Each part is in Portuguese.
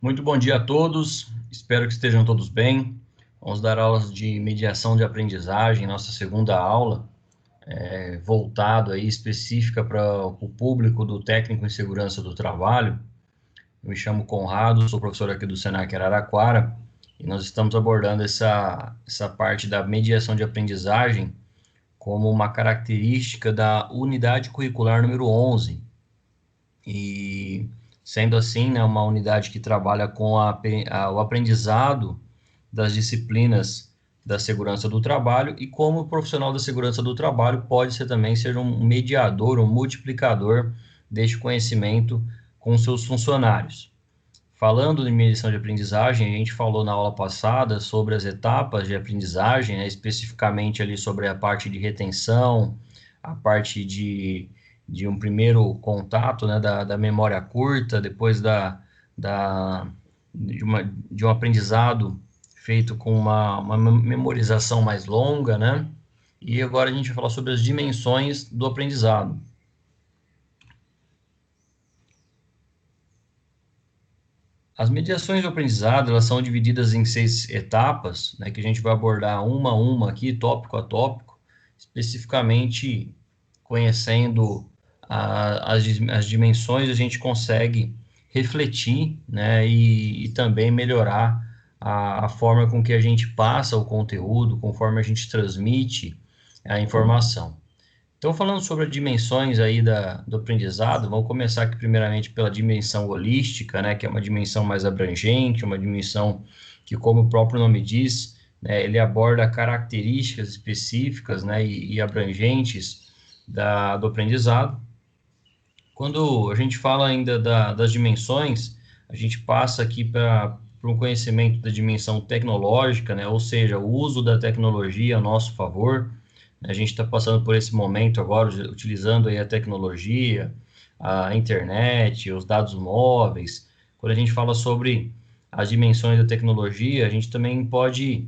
Muito bom dia a todos, espero que estejam todos bem. Vamos dar aulas de mediação de aprendizagem, nossa segunda aula, voltado aí específica para o público do técnico em segurança do trabalho. Eu me chamo Conrado, sou professor aqui do Senac Araraquara e nós estamos abordando essa parte da mediação de aprendizagem como uma característica da unidade curricular número 11. E sendo assim, né, uma unidade que trabalha com o aprendizado das disciplinas da segurança do trabalho e como o profissional da segurança do trabalho pode ser também ser um mediador, um multiplicador deste conhecimento com seus funcionários. Falando de mediação de aprendizagem, a gente falou na aula passada sobre as etapas de aprendizagem, né, especificamente ali sobre a parte de retenção, a parte de um primeiro contato, né, da memória curta, depois da, de um aprendizado feito com uma memorização mais longa, né? E agora a gente vai falar sobre as dimensões do aprendizado. As mediações do aprendizado, elas são divididas em 6 etapas, né, que a gente vai abordar uma a uma aqui, tópico a tópico, especificamente conhecendo as dimensões, a gente consegue refletir, né, e também melhorar a forma com que a gente passa o conteúdo, conforme a gente transmite a informação. Então, falando sobre as dimensões aí do aprendizado, vamos começar aqui primeiramente pela dimensão holística, né, que é uma dimensão mais abrangente, uma dimensão que, como o próprio nome diz, né, ele aborda características específicas, né, e abrangentes do aprendizado. Quando a gente fala ainda das dimensões, a gente passa aqui para um conhecimento da dimensão tecnológica, né, ou seja, o uso da tecnologia a nosso favor. A gente está passando por esse momento agora, utilizando aí a tecnologia, a internet, os dados móveis. Quando a gente fala sobre as dimensões da tecnologia, a gente também pode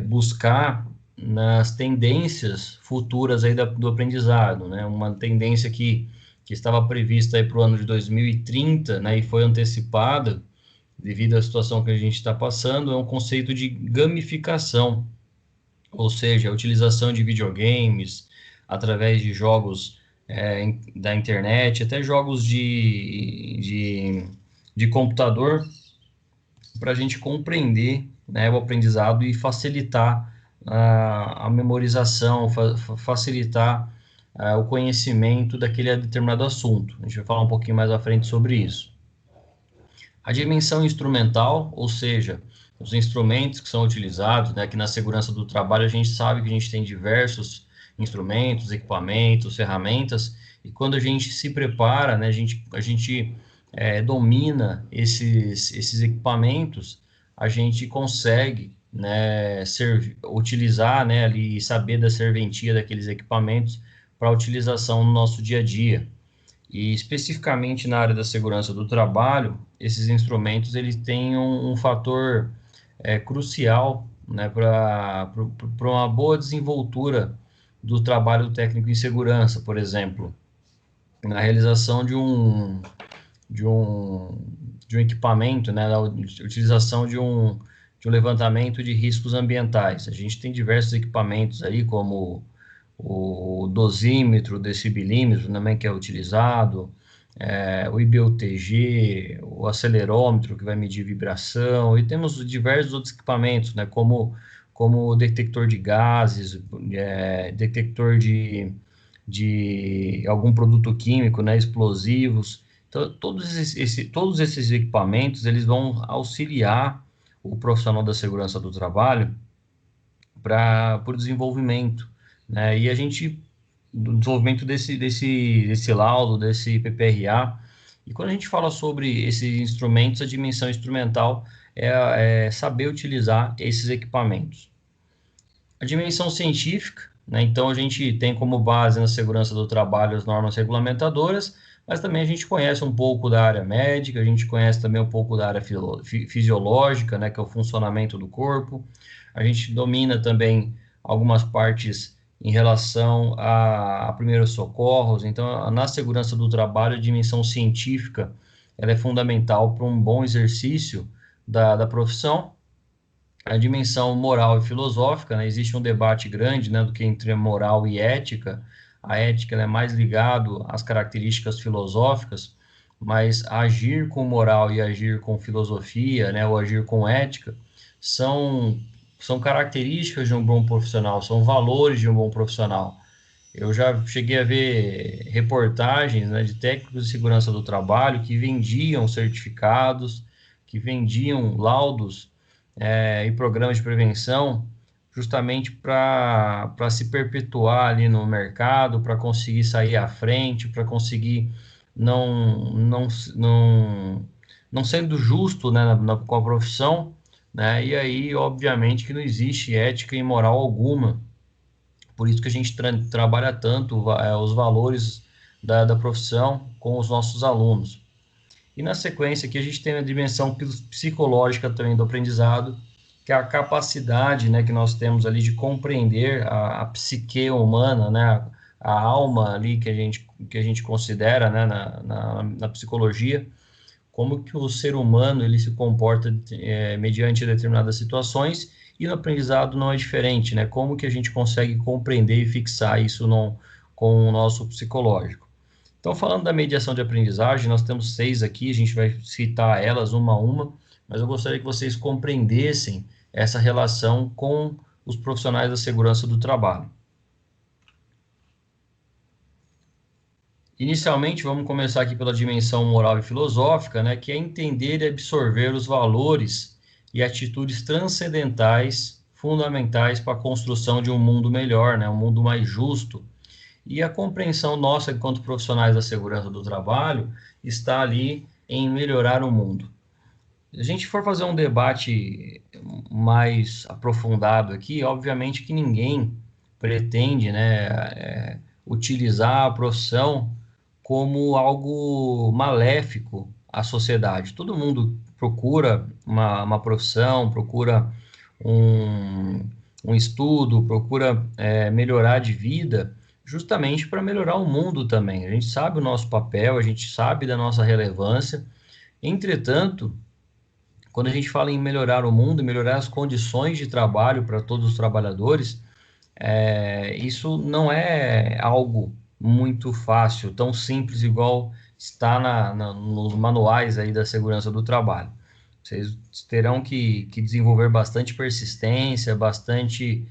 buscar nas tendências futuras aí do aprendizado, né? Uma tendência que estava prevista aí para o ano de 2030, né? E foi antecipada devido à situação que a gente está passando, é um conceito de gamificação, ou seja, a utilização de videogames através de jogos da internet, até jogos de computador, para a gente compreender, né, o aprendizado e facilitar a memorização, facilitar o conhecimento daquele determinado assunto. A gente vai falar um pouquinho mais à frente sobre isso. A dimensão instrumental, ou seja, os instrumentos que são utilizados, né, que na segurança do trabalho a gente sabe que a gente tem diversos instrumentos, equipamentos, ferramentas, e quando a gente se prepara, né, a gente domina esses equipamentos, a gente consegue, né, utilizar, né, ali, saber da serventia daqueles equipamentos para utilização no nosso dia a dia. E especificamente na área da segurança do trabalho, esses instrumentos eles têm um fator crucial, né, para uma boa desenvoltura do trabalho técnico em segurança, por exemplo, na realização de um, de um equipamento, né, na utilização de um levantamento de riscos ambientais. A gente tem diversos equipamentos aí, como o dosímetro, o decibilímetro também que é utilizado, o IBUTG, o acelerômetro que vai medir vibração, e temos diversos outros equipamentos, né, como o detector de gases, detector de algum produto químico, né, explosivos. Então, todos esses equipamentos, eles vão auxiliar o profissional da segurança do trabalho para o desenvolvimento, né? E a gente, do desenvolvimento desse laudo, desse PPRA, e quando a gente fala sobre esses instrumentos, a dimensão instrumental é saber utilizar esses equipamentos. A dimensão científica, né? Então a gente tem como base na segurança do trabalho as normas regulamentadoras, mas também a gente conhece um pouco da área médica, a gente conhece também um pouco da área fisiológica, né, que é o funcionamento do corpo. A gente domina também algumas partes em relação a primeiros socorros. Então, na segurança do trabalho, a dimensão científica ela é fundamental para um bom exercício da profissão. A dimensão moral e filosófica, né? Existe um debate grande, né, do que entre moral e ética. A ética ela é mais ligado às características filosóficas, mas agir com moral e agir com filosofia, né, ou agir com ética, são, são características de um bom profissional, são valores de um bom profissional. Eu já cheguei a ver reportagens, né, de técnicos de segurança do trabalho que vendiam certificados, que vendiam laudos, e programas de prevenção, justamente para se perpetuar ali no mercado, para conseguir sair à frente, para conseguir não, não, não, não sendo justo, né, com a profissão, né, e aí, obviamente, que não existe ética e moral alguma. Por isso que a gente trabalha tanto os valores da profissão com os nossos alunos. E na sequência aqui a gente tem a dimensão psicológica também do aprendizado, que é a capacidade, né, que nós temos ali de compreender a psique humana, né, a alma ali que a gente considera, né, na psicologia, como que o ser humano ele se comporta mediante determinadas situações, e no aprendizado não é diferente, né? Como que a gente consegue compreender e fixar isso com o nosso psicológico. Então, falando da mediação de aprendizagem, nós temos 6 aqui, a gente vai citar elas uma a uma, mas eu gostaria que vocês compreendessem essa relação com os profissionais da segurança do trabalho. Inicialmente, vamos começar aqui pela dimensão moral e filosófica, né, que é entender e absorver os valores e atitudes transcendentais fundamentais para a construção de um mundo melhor, né, um mundo mais justo. E a compreensão nossa, enquanto profissionais da segurança do trabalho, está ali em melhorar o mundo. Se a gente for fazer um debate mais aprofundado aqui, obviamente que ninguém pretende, né, utilizar a profissão como algo maléfico à sociedade. Todo mundo procura uma profissão, procura um, um estudo, procura melhorar de vida, justamente para melhorar o mundo também. A gente sabe o nosso papel, a gente sabe da nossa relevância. Entretanto, quando a gente fala em melhorar o mundo, melhorar as condições de trabalho para todos os trabalhadores, isso não é algo muito fácil, tão simples igual está nos manuais aí da segurança do trabalho. Vocês terão que desenvolver bastante persistência, bastante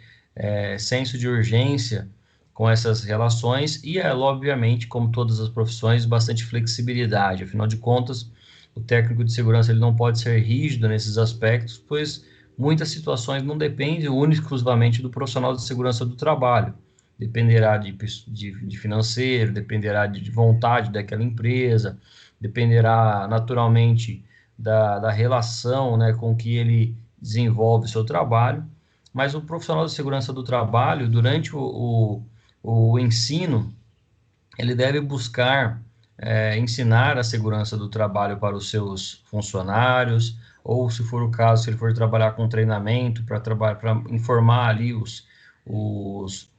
senso de urgência com essas relações e, obviamente, como todas as profissões, bastante flexibilidade. Afinal de contas, o técnico de segurança ele não pode ser rígido nesses aspectos, pois muitas situações não dependem única e exclusivamente do profissional de segurança do trabalho. Dependerá de financeiro, dependerá de vontade daquela empresa, dependerá naturalmente da relação, né, com que ele desenvolve o seu trabalho, mas o profissional de segurança do trabalho, durante o ensino, ele deve buscar ensinar a segurança do trabalho para os seus funcionários, ou se for o caso, se ele for trabalhar com treinamento para informar ali os, os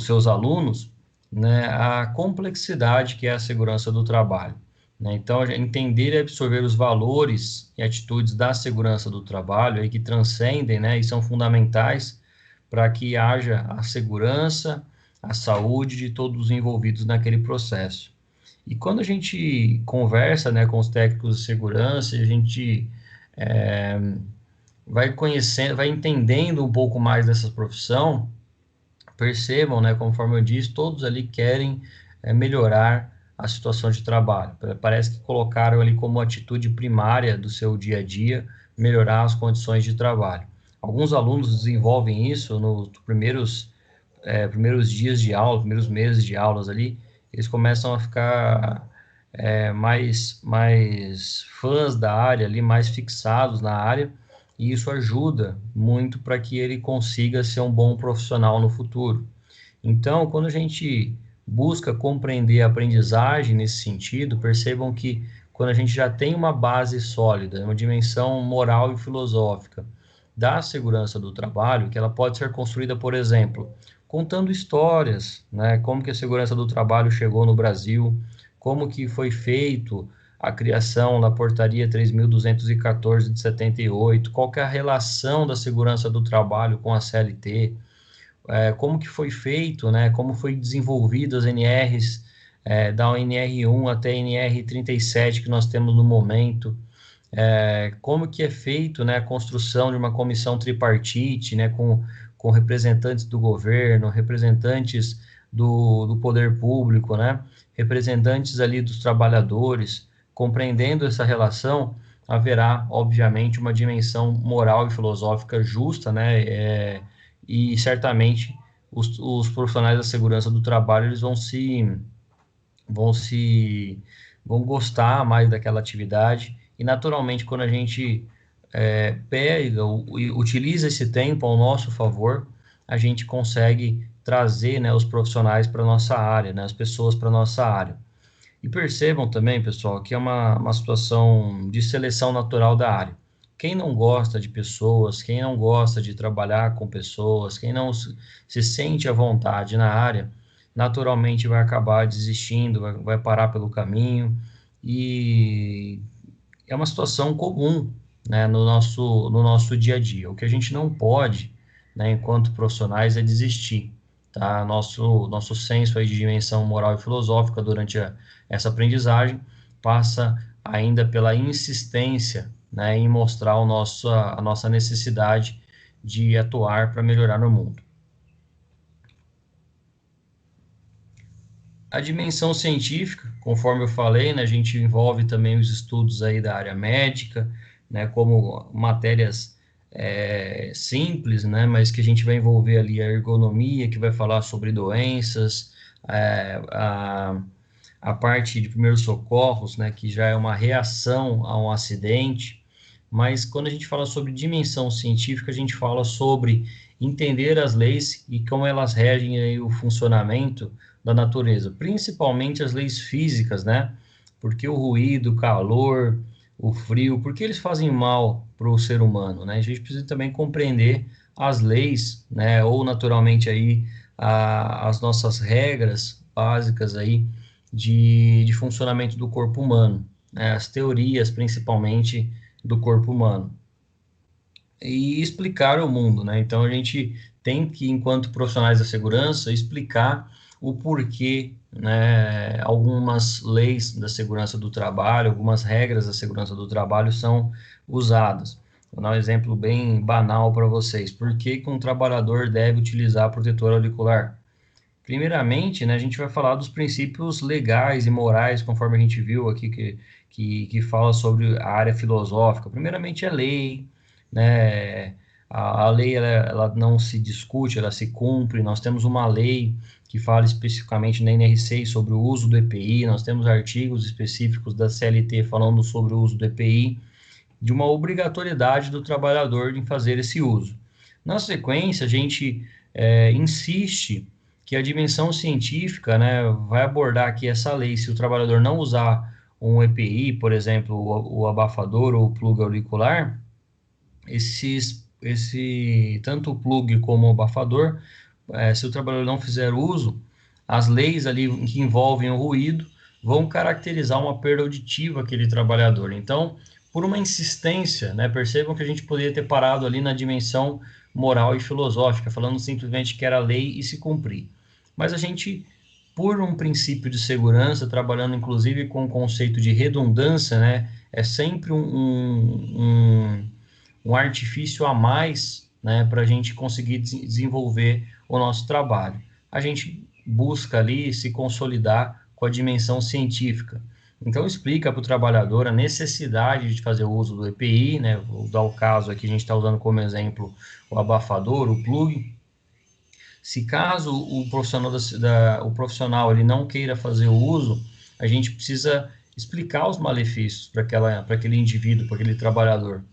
seus alunos, né, a complexidade que é a segurança do trabalho. Né? Então, entender e absorver os valores e atitudes da segurança do trabalho aí, que transcendem, né, e são fundamentais para que haja a segurança, a saúde de todos os envolvidos naquele processo. E quando a gente conversa, né, com os técnicos de segurança, a gente vai conhecendo, vai entendendo um pouco mais dessa profissão, percebam, né, conforme eu disse, todos ali querem melhorar a situação de trabalho. Parece que colocaram ali como atitude primária do seu dia a dia, melhorar as condições de trabalho. Alguns alunos desenvolvem isso nos primeiros dias de aula, primeiros meses de aulas ali, eles começam a ficar mais fãs da área ali, mais fixados na área, e isso ajuda muito para que ele consiga ser um bom profissional no futuro. Então, quando a gente busca compreender a aprendizagem nesse sentido, percebam que quando a gente já tem uma base sólida, uma dimensão moral e filosófica da segurança do trabalho, que ela pode ser construída, por exemplo, contando histórias, né? Como que a segurança do trabalho chegou no Brasil, como que foi feito a criação da portaria 3.214 de 78, qual que é a relação da segurança do trabalho com a CLT, como que foi feito, né, como foi desenvolvido as NRs, da NR1 até a NR37 que nós temos no momento, como que é feito, né, a construção de uma comissão tripartite, né, com representantes do governo, representantes do poder público, né, representantes ali dos trabalhadores. Compreendendo essa relação, haverá, obviamente, uma dimensão moral e filosófica justa, né, e certamente os profissionais da segurança do trabalho eles vão se vão gostar mais daquela atividade e naturalmente quando a gente pega e utiliza esse tempo ao nosso favor, a gente consegue trazer, né, os profissionais para nossa área, né, as pessoas para nossa área. E percebam também, pessoal, que é uma situação de seleção natural da área. Quem não gosta de pessoas, quem não gosta de trabalhar com pessoas, quem não se sente à vontade na área, naturalmente vai acabar desistindo, vai parar pelo caminho. E é uma situação comum, né, no nosso dia a dia. O que a gente não pode, né, enquanto profissionais, é desistir, tá? Nosso senso aí de dimensão moral e filosófica durante essa aprendizagem passa ainda pela insistência, né, em mostrar a nossa necessidade de atuar para melhorar no mundo. A dimensão científica, conforme eu falei, né, a gente envolve também os estudos aí da área médica, né, como matérias simples, né, mas que a gente vai envolver ali a ergonomia, que vai falar sobre doenças, a parte de primeiros socorros, né, que já é uma reação a um acidente, mas quando a gente fala sobre dimensão científica, a gente fala sobre entender as leis e como elas regem aí o funcionamento da natureza, principalmente as leis físicas, né? Porque o ruído, o calor, o frio, porque eles fazem mal para o ser humano, né? A gente precisa também compreender as leis, né? Ou naturalmente aí as nossas regras básicas aí de funcionamento do corpo humano, né? As teorias principalmente do corpo humano e explicar o mundo, né? Então a gente tem que, enquanto profissionais da segurança, explicar o porquê, né, algumas leis da segurança do trabalho, algumas regras da segurança do trabalho são usadas. Vou dar um exemplo bem banal para vocês. Por que que um trabalhador deve utilizar protetor auricular? Primeiramente, né, a gente vai falar dos princípios legais e morais, conforme a gente viu aqui, que fala sobre a área filosófica. Primeiramente, é lei, né? A lei ela não se discute, ela se cumpre. Nós temos uma lei que fala especificamente na NR6 sobre o uso do EPI, nós temos artigos específicos da CLT falando sobre o uso do EPI, de uma obrigatoriedade do trabalhador em fazer esse uso. Na sequência, a gente insiste que a dimensão científica, né, vai abordar aqui essa lei. Se o trabalhador não usar um EPI, por exemplo, o abafador ou o plug auricular, tanto o plug como o abafador, se o trabalhador não fizer uso, as leis ali que envolvem o ruído vão caracterizar uma perda auditiva aquele trabalhador. Então, por uma insistência, né, percebam que a gente poderia ter parado ali na dimensão moral e filosófica, falando simplesmente que era lei e se cumprir. Mas a gente, por um princípio de segurança, trabalhando inclusive com o conceito de redundância, né, é sempre um artifício a mais, né, para a gente conseguir desenvolver o nosso trabalho. A gente busca ali se consolidar com a dimensão científica. Então, explica para o trabalhador a necessidade de fazer o uso do EPI, né? Vou dar o caso aqui, a gente está usando como exemplo o abafador, o plug. Se caso o profissional ele não queira fazer o uso, a gente precisa explicar os malefícios para aquele indivíduo, para aquele trabalhador.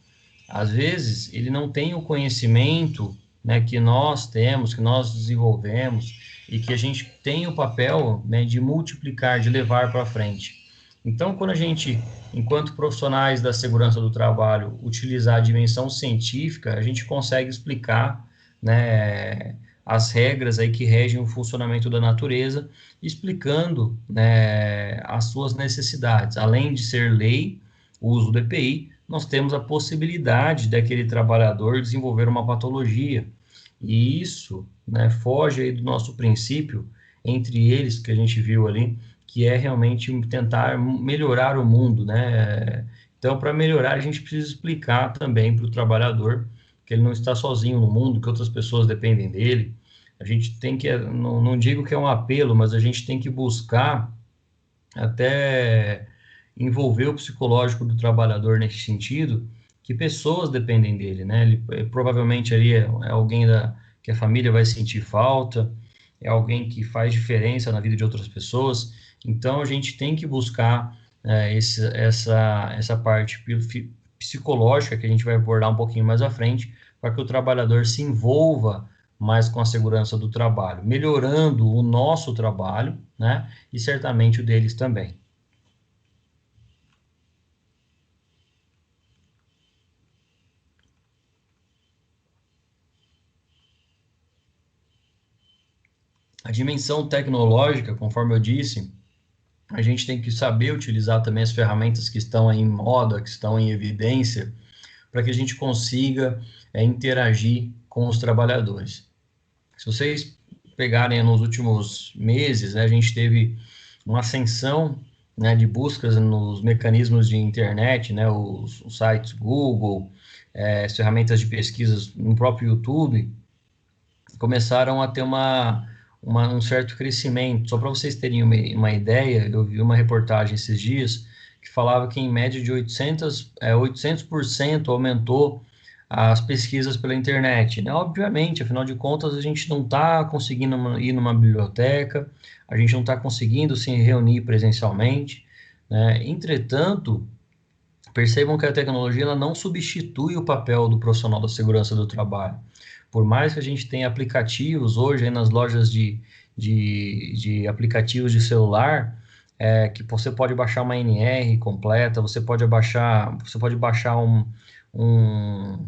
Às vezes, ele não tem o conhecimento, né, que nós temos, que nós desenvolvemos, e que a gente tem o papel, né, de multiplicar, de levar para frente. Então, quando a gente, enquanto profissionais da segurança do trabalho, utilizar a dimensão científica, a gente consegue explicar, né, as regras aí que regem o funcionamento da natureza, explicando, né, as suas necessidades. Além de ser lei, o uso do EPI, nós temos a possibilidade daquele trabalhador desenvolver uma patologia. E isso, né, foge aí do nosso princípio, entre eles, que a gente viu ali, que é realmente tentar melhorar o mundo, né? Então, para melhorar, a gente precisa explicar também para o trabalhador que ele não está sozinho no mundo, que outras pessoas dependem dele. A gente tem que, não digo que é um apelo, mas a gente tem que buscar até envolver o psicológico do trabalhador nesse sentido, que pessoas dependem dele, né? Ele provavelmente ali é alguém que a família vai sentir falta, é alguém que faz diferença na vida de outras pessoas. Então a gente tem que buscar essa parte psicológica que a gente vai abordar um pouquinho mais à frente, para que o trabalhador se envolva mais com a segurança do trabalho, melhorando o nosso trabalho, né? E certamente o deles também. A dimensão tecnológica, conforme eu disse, a gente tem que saber utilizar também as ferramentas que estão aí em moda, que estão em evidência, para que a gente consiga interagir com os trabalhadores. Se vocês pegarem nos últimos meses, né, a gente teve uma ascensão, né, de buscas nos mecanismos de internet, né, os sites Google, as ferramentas de pesquisas no próprio YouTube, começaram a ter um certo crescimento. Só para vocês terem uma ideia, eu vi uma reportagem esses dias que falava que em média de 800% aumentou as pesquisas pela internet, né? Obviamente, afinal de contas, a gente não está conseguindo ir numa biblioteca, a gente não está conseguindo se reunir presencialmente, né? Entretanto, percebam que a tecnologia ela não substitui o papel do profissional da segurança do trabalho. Por mais que a gente tenha aplicativos hoje aí nas lojas de aplicativos de celular, que você pode baixar uma NR completa, você pode baixar um,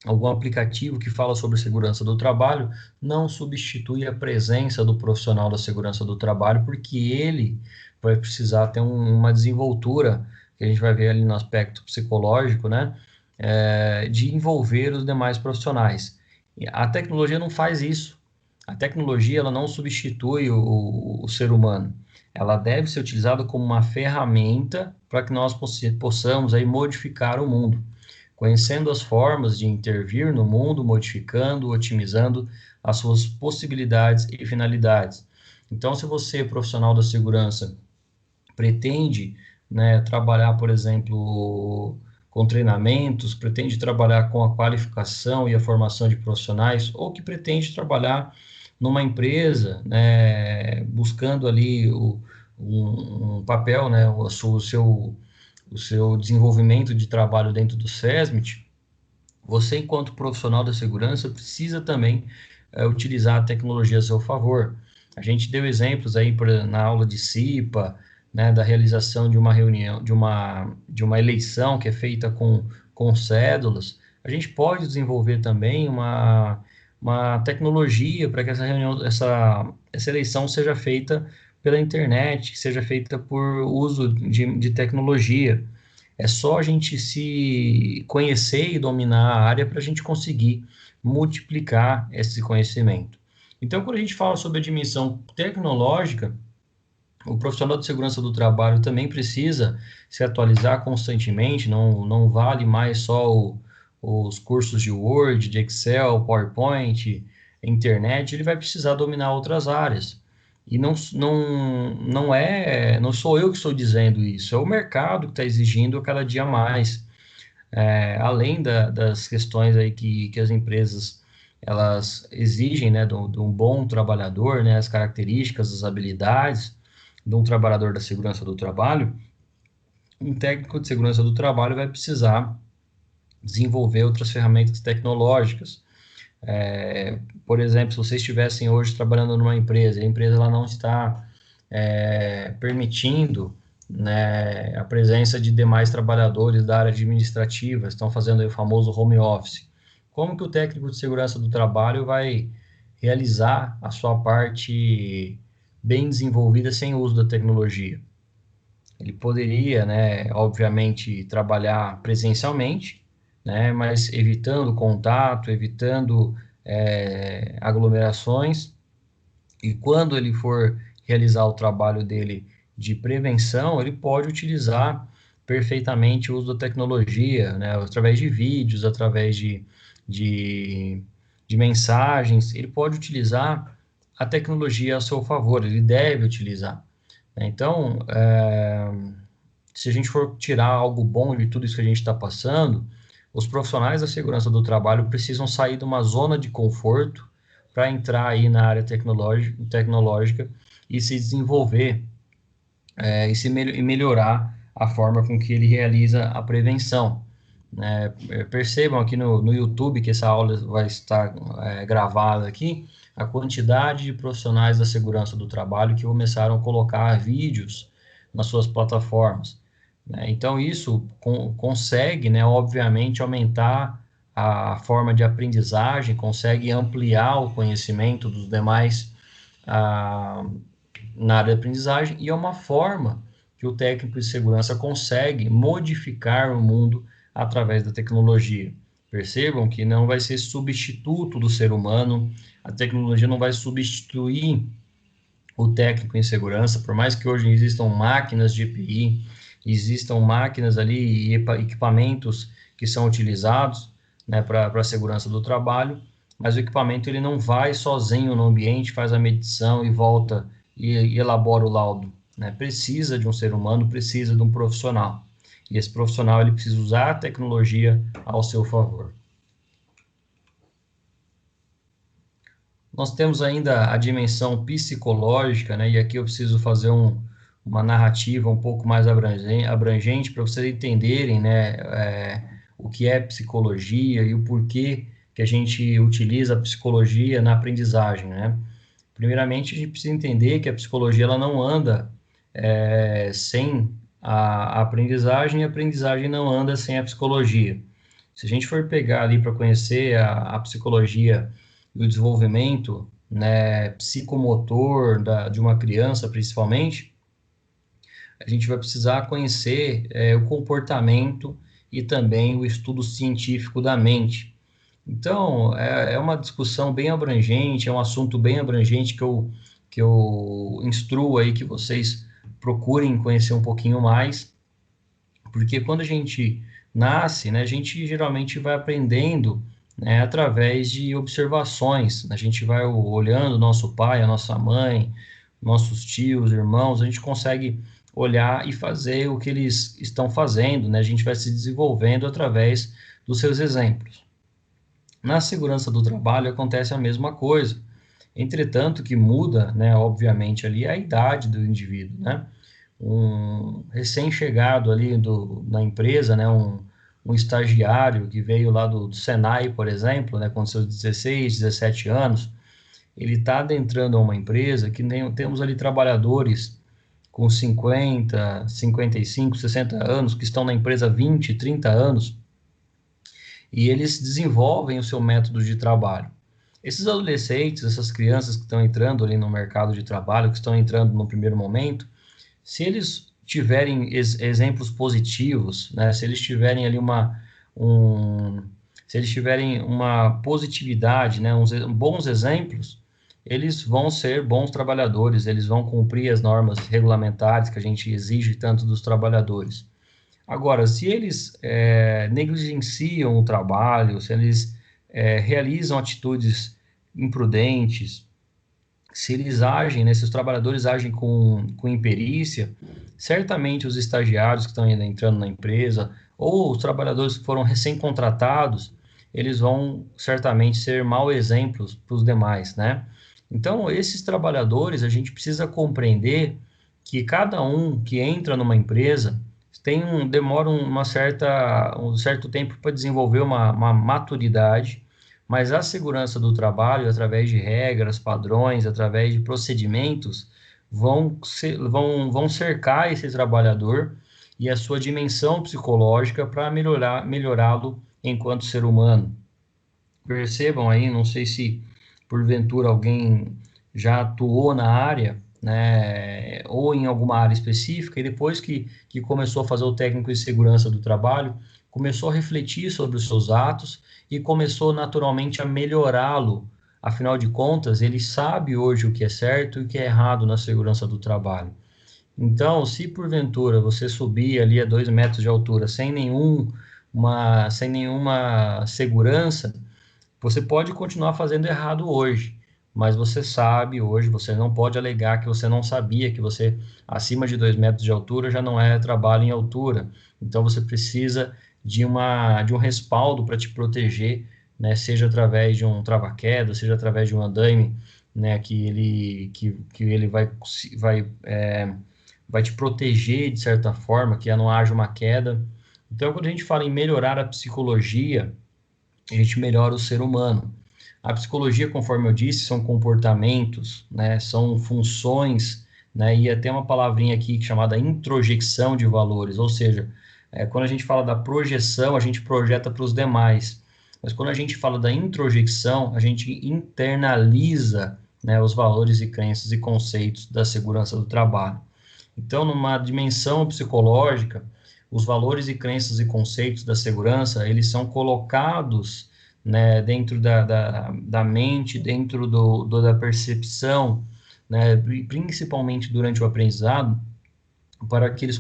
algum aplicativo que fala sobre segurança do trabalho, não substitui a presença do profissional da segurança do trabalho, porque ele vai precisar ter uma desenvoltura, que a gente vai ver ali no aspecto psicológico, né? De envolver os demais profissionais. A tecnologia não faz isso. A tecnologia ela não substitui o ser humano. Ela deve ser utilizada como uma ferramenta para que nós possamos aí modificar o mundo, conhecendo as formas de intervir no mundo, modificando, otimizando as suas possibilidades e finalidades. Então, se você, profissional da segurança, pretende, né, trabalhar, por exemplo, com treinamentos, pretende trabalhar com a qualificação e a formação de profissionais, ou que pretende trabalhar numa empresa, né, buscando ali um papel, né, o seu desenvolvimento de trabalho dentro do SESMIT, você, enquanto profissional da segurança, precisa também utilizar a tecnologia a seu favor. A gente deu exemplos aí na aula de CIPA, né, da realização de uma reunião, de uma eleição que é feita com cédulas. A gente pode desenvolver também uma tecnologia para que essa reunião, essa eleição seja feita pela internet, que seja feita por uso de tecnologia. É só a gente se conhecer e dominar a área para a gente conseguir multiplicar esse conhecimento. Então, quando a gente fala sobre a dimensão tecnológica, o profissional de segurança do trabalho também precisa se atualizar constantemente, não vale mais só os cursos de Word, de Excel, PowerPoint, internet, ele vai precisar dominar outras áreas. E não sou eu que estou dizendo isso, é o mercado que está exigindo cada dia mais. Além das questões aí que as empresas elas exigem, né, de um bom trabalhador, né, as características, as habilidades de um trabalhador da segurança do trabalho, um técnico de segurança do trabalho vai precisar desenvolver outras ferramentas tecnológicas. Por exemplo, se vocês estivessem hoje trabalhando numa empresa, e a empresa ela não está permitindo, né, a presença de demais trabalhadores da área administrativa, estão fazendo aí o famoso home office. Como que o técnico de segurança do trabalho vai realizar a sua parte bem desenvolvida sem o uso da tecnologia. Ele poderia, né, obviamente, trabalhar presencialmente, né, mas evitando contato, evitando aglomerações, e quando ele for realizar o trabalho dele de prevenção, ele pode utilizar perfeitamente o uso da tecnologia, né, através de vídeos, através de, de mensagens, ele pode utilizar a tecnologia a seu favor, ele deve utilizar. Então, se a gente for tirar algo bom de tudo isso que a gente está passando, os profissionais da segurança do trabalho precisam sair de uma zona de conforto para entrar aí na área tecnológica e se desenvolver e melhorar a forma com que ele realiza a prevenção. Percebam aqui no YouTube que essa aula vai estar gravada aqui, a quantidade de profissionais da segurança do trabalho que começaram a colocar vídeos nas suas plataformas. Então, isso consegue, né, obviamente, aumentar a forma de aprendizagem, consegue ampliar o conhecimento dos demais na área de aprendizagem, e é uma forma que o técnico de segurança consegue modificar o mundo através da tecnologia. Percebam que não vai ser substituto do ser humano, a tecnologia não vai substituir o técnico em segurança, por mais que hoje existam máquinas de EPI, existam máquinas ali e equipamentos que são utilizados, né, para a segurança do trabalho, mas o equipamento ele não vai sozinho no ambiente, faz a medição e volta e elabora o laudo, né? Precisa de um ser humano, precisa de um profissional. E esse profissional ele precisa usar a tecnologia ao seu favor. Nós temos ainda a dimensão psicológica, né? E aqui eu preciso fazer uma narrativa um pouco mais abrangente para vocês entenderem, né, o que é psicologia e o porquê que a gente utiliza a psicologia na aprendizagem, né? Primeiramente, a gente precisa entender que a psicologia ela não anda sem a aprendizagem, e a aprendizagem não anda sem a psicologia. Se a gente for pegar ali para conhecer a psicologia e o desenvolvimento, né, psicomotor de uma criança, principalmente, a gente vai precisar conhecer o comportamento e também o estudo científico da mente. Então, é uma discussão bem abrangente, é um assunto bem abrangente que eu instruo aí que vocês procurem conhecer um pouquinho mais, porque quando a gente nasce, né, a gente geralmente vai aprendendo, né, através de observações. A gente vai olhando nosso pai, a nossa mãe, nossos tios, irmãos, a gente consegue olhar e fazer o que eles estão fazendo, né? A gente vai se desenvolvendo através dos seus exemplos. Na segurança do trabalho acontece a mesma coisa. Entretanto, que muda, né, obviamente, ali é a idade do indivíduo, né? Um recém-chegado ali na empresa, né, um estagiário que veio lá do Senai, por exemplo, né, com seus 16, 17 anos, ele está adentrando a uma empresa que temos ali trabalhadores com 50, 55, 60 anos, que estão na empresa há 20, 30 anos, e eles desenvolvem o seu método de trabalho. Esses adolescentes, essas crianças que estão entrando ali no mercado de trabalho, que estão entrando no primeiro momento, se eles tiverem exemplos positivos, né, se eles tiverem ali se eles tiverem uma positividade, né, bons exemplos, eles vão ser bons trabalhadores, eles vão cumprir as normas regulamentares que a gente exige tanto dos trabalhadores. Agora, se eles negligenciam o trabalho, se eles realizam atitudes imprudentes, se eles agem, né, se os trabalhadores agem com imperícia, certamente os estagiários que estão ainda entrando na empresa, ou os trabalhadores que foram recém-contratados, eles vão certamente ser mau exemplos para os demais, né? Então, esses trabalhadores, a gente precisa compreender que cada um que entra numa empresa demora um certo tempo para desenvolver uma maturidade, mas a segurança do trabalho, através de regras, padrões, através de procedimentos, vão cercar esse trabalhador e a sua dimensão psicológica para melhorá-lo enquanto ser humano. Percebam aí, não sei se porventura alguém já atuou na área, né, ou em alguma área específica, e depois que começou a fazer o técnico de segurança do trabalho, começou a refletir sobre os seus atos e começou naturalmente a melhorá-lo. Afinal de contas, ele sabe hoje o que é certo e o que é errado na segurança do trabalho. Então, se porventura você subir ali a 2 metros de altura sem nenhuma segurança, você pode continuar fazendo errado hoje, mas você sabe hoje, você não pode alegar que você não sabia que você, acima de 2 metros de altura, já não é trabalho em altura. Então, você precisa de um respaldo para te proteger, né? Seja através de um trava-queda, seja através de um andaime, né? Que ele vai te proteger de certa forma, que não haja uma queda. Então, quando a gente fala em melhorar a psicologia, a gente melhora o ser humano. A psicologia, conforme eu disse, são comportamentos, né, são funções, né, e até uma palavrinha aqui chamada introjecção de valores, ou seja, quando a gente fala da projeção, a gente projeta para os demais, mas quando a gente fala da introjecção, a gente internaliza, né, os valores e crenças e conceitos da segurança do trabalho. Então, numa dimensão psicológica, os valores e crenças e conceitos da segurança, eles são colocados, né, dentro da mente, dentro da percepção, né, principalmente durante o aprendizado, para que os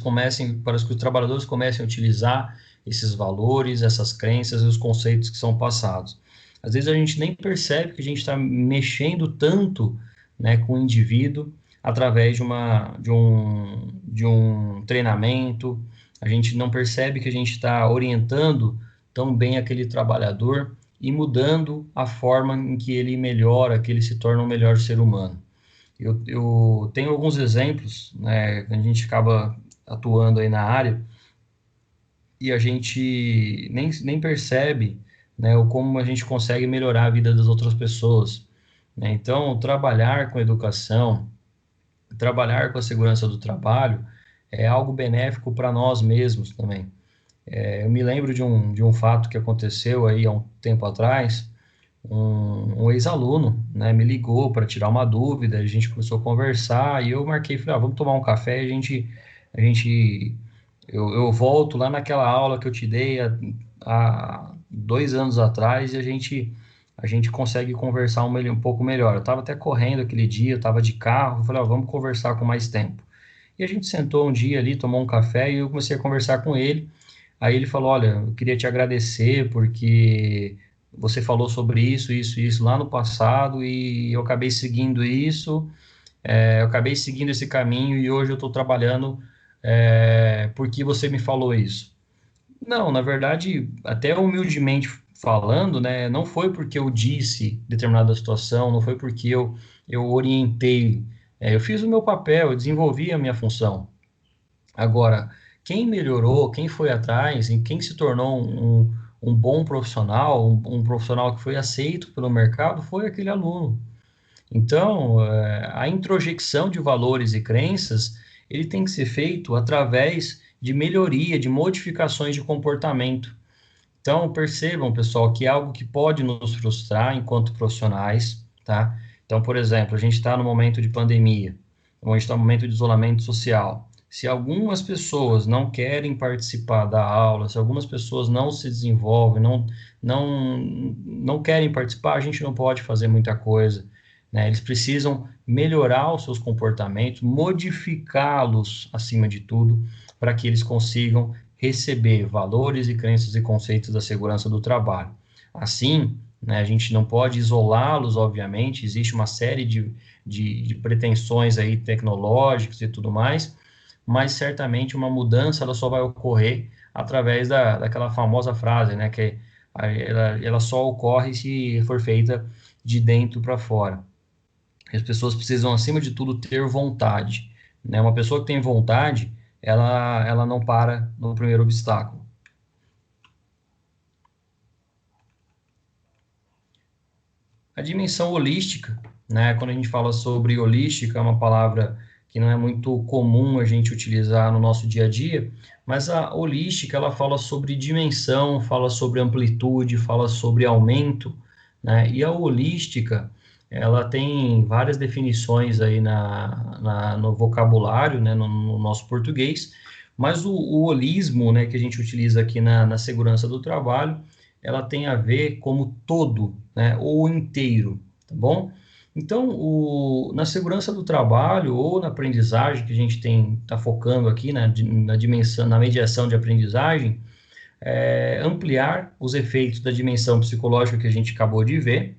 trabalhadores comecem a utilizar esses valores, essas crenças e os conceitos que são passados. Às vezes a gente nem percebe que a gente está mexendo tanto, né, com o indivíduo através de um treinamento, a gente não percebe que a gente está orientando tão bem aquele trabalhador e mudando a forma em que ele melhora, que ele se torna um melhor ser humano. Eu tenho alguns exemplos, né, que a gente acaba atuando aí na área e a gente nem percebe, né, o como a gente consegue melhorar a vida das outras pessoas, né? Então, trabalhar com educação, trabalhar com a segurança do trabalho é algo benéfico para nós mesmos também. Eu me lembro de um fato que aconteceu aí há um tempo atrás. Um ex-aluno, né, me ligou para tirar uma dúvida, a gente começou a conversar e eu marquei, falei, vamos tomar um café, a gente, eu volto lá naquela aula que eu te dei há 2 anos atrás e a gente consegue conversar um pouco melhor. Eu estava até correndo aquele dia, eu estava de carro, falei, vamos conversar com mais tempo. E a gente sentou um dia ali, tomou um café e eu comecei a conversar com ele. Aí ele falou, olha, eu queria te agradecer porque você falou sobre isso, isso, isso lá no passado e eu acabei seguindo isso, eu acabei seguindo esse caminho e hoje eu estou trabalhando porque você me falou isso. Não, na verdade, até humildemente falando, né, não foi porque eu disse determinada situação, não foi porque eu orientei, eu fiz o meu papel, eu desenvolvi a minha função. Agora, quem melhorou, quem foi atrás e quem se tornou um bom profissional, um profissional que foi aceito pelo mercado, foi aquele aluno. Então, a introjecção de valores e crenças, ele tem que ser feito através de melhoria, de modificações de comportamento. Então, percebam, pessoal, que é algo que pode nos frustrar enquanto profissionais, tá? Então, por exemplo, a gente está no momento de pandemia, ou a gente está no momento de isolamento social. Se algumas pessoas não querem participar da aula, se algumas pessoas não se desenvolvem, não querem participar, a gente não pode fazer muita coisa, né? Eles precisam melhorar os seus comportamentos, modificá-los acima de tudo, para que eles consigam receber valores e crenças e conceitos da segurança do trabalho. Assim, né, a gente não pode isolá-los, obviamente, existe uma série de pretensões aí tecnológicas e tudo mais, mas certamente uma mudança ela só vai ocorrer através daquela famosa frase, né, que ela só ocorre se for feita de dentro para fora. As pessoas precisam, acima de tudo, ter vontade, né? Uma pessoa que tem vontade, ela não para no primeiro obstáculo. A dimensão holística, né? Quando a gente fala sobre holística, é uma palavra que não é muito comum a gente utilizar no nosso dia a dia, mas a holística, ela fala sobre dimensão, fala sobre amplitude, fala sobre aumento, né? E a holística, ela tem várias definições aí no vocabulário, né, no nosso português, mas o holismo, né, que a gente utiliza aqui na segurança do trabalho, ela tem a ver como todo, né, ou inteiro, tá bom? Então, na segurança do trabalho ou na aprendizagem, que a gente está focando aqui na dimensão, na mediação de aprendizagem, ampliar os efeitos da dimensão psicológica que a gente acabou de ver,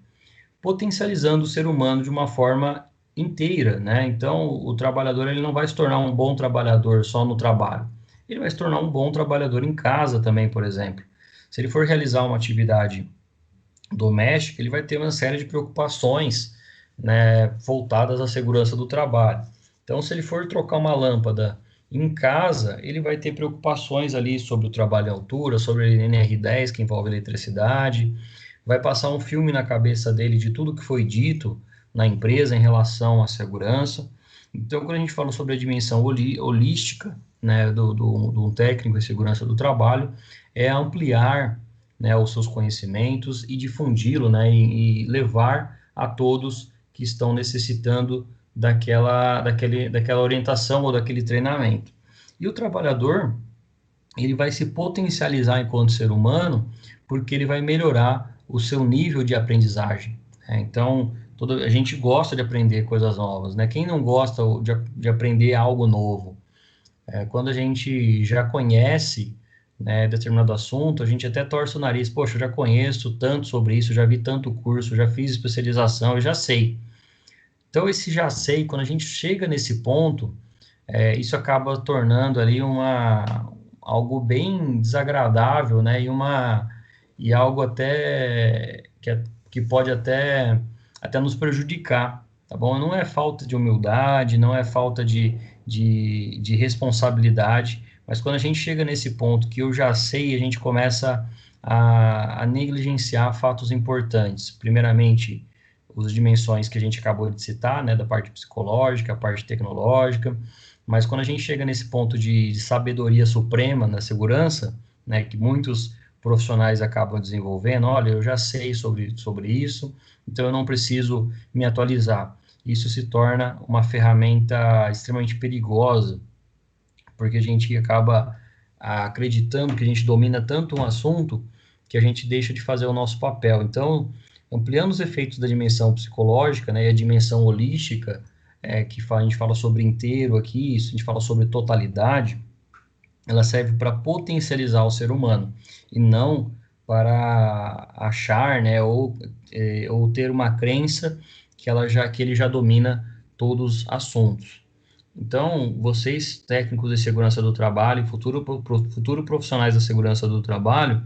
potencializando o ser humano de uma forma inteira, né? Então, o trabalhador ele não vai se tornar um bom trabalhador só no trabalho, ele vai se tornar um bom trabalhador em casa também, por exemplo. Se ele for realizar uma atividade doméstica, ele vai ter uma série de preocupações, né, voltadas à segurança do trabalho. Então, se ele for trocar uma lâmpada em casa, ele vai ter preocupações ali sobre o trabalho em altura, sobre a NR10, que envolve eletricidade, vai passar um filme na cabeça dele de tudo que foi dito na empresa em relação à segurança. Então, quando a gente fala sobre a dimensão holística, né, do técnico em segurança do trabalho, é ampliar, né, os seus conhecimentos e difundi-lo, né, e levar a todos que estão necessitando daquela orientação ou daquele treinamento. E o trabalhador, ele vai se potencializar enquanto ser humano, porque ele vai melhorar o seu nível de aprendizagem, né? Então, a gente gosta de aprender coisas novas, né? Quem não gosta de aprender algo novo? Quando a gente já conhece, né, determinado assunto, a gente até torce o nariz, poxa, eu já conheço tanto sobre isso, já vi tanto curso, já fiz especialização, eu já sei. Então, esse já sei, quando a gente chega nesse ponto, isso acaba tornando ali algo bem desagradável, né? E algo até que pode até nos prejudicar, tá bom? Não é falta de humildade, não é falta de responsabilidade, mas quando a gente chega nesse ponto que eu já sei, a gente começa a negligenciar fatos importantes. Primeiramente, as dimensões que a gente acabou de citar, né, da parte psicológica, a parte tecnológica, mas quando a gente chega nesse ponto de sabedoria suprema na segurança, né, que muitos profissionais acabam desenvolvendo, olha, eu já sei sobre isso, então eu não preciso me atualizar. Isso se torna uma ferramenta extremamente perigosa, porque a gente acaba acreditando que a gente domina tanto um assunto que a gente deixa de fazer o nosso papel. Então, ampliando os efeitos da dimensão psicológica, né, e a dimensão holística, a gente fala sobre inteiro aqui, isso, a gente fala sobre totalidade, ela serve para potencializar o ser humano e não para achar, né, ou ter uma crença que ele já domina todos os assuntos. Então, vocês, técnicos de segurança do trabalho, futuro profissionais da segurança do trabalho,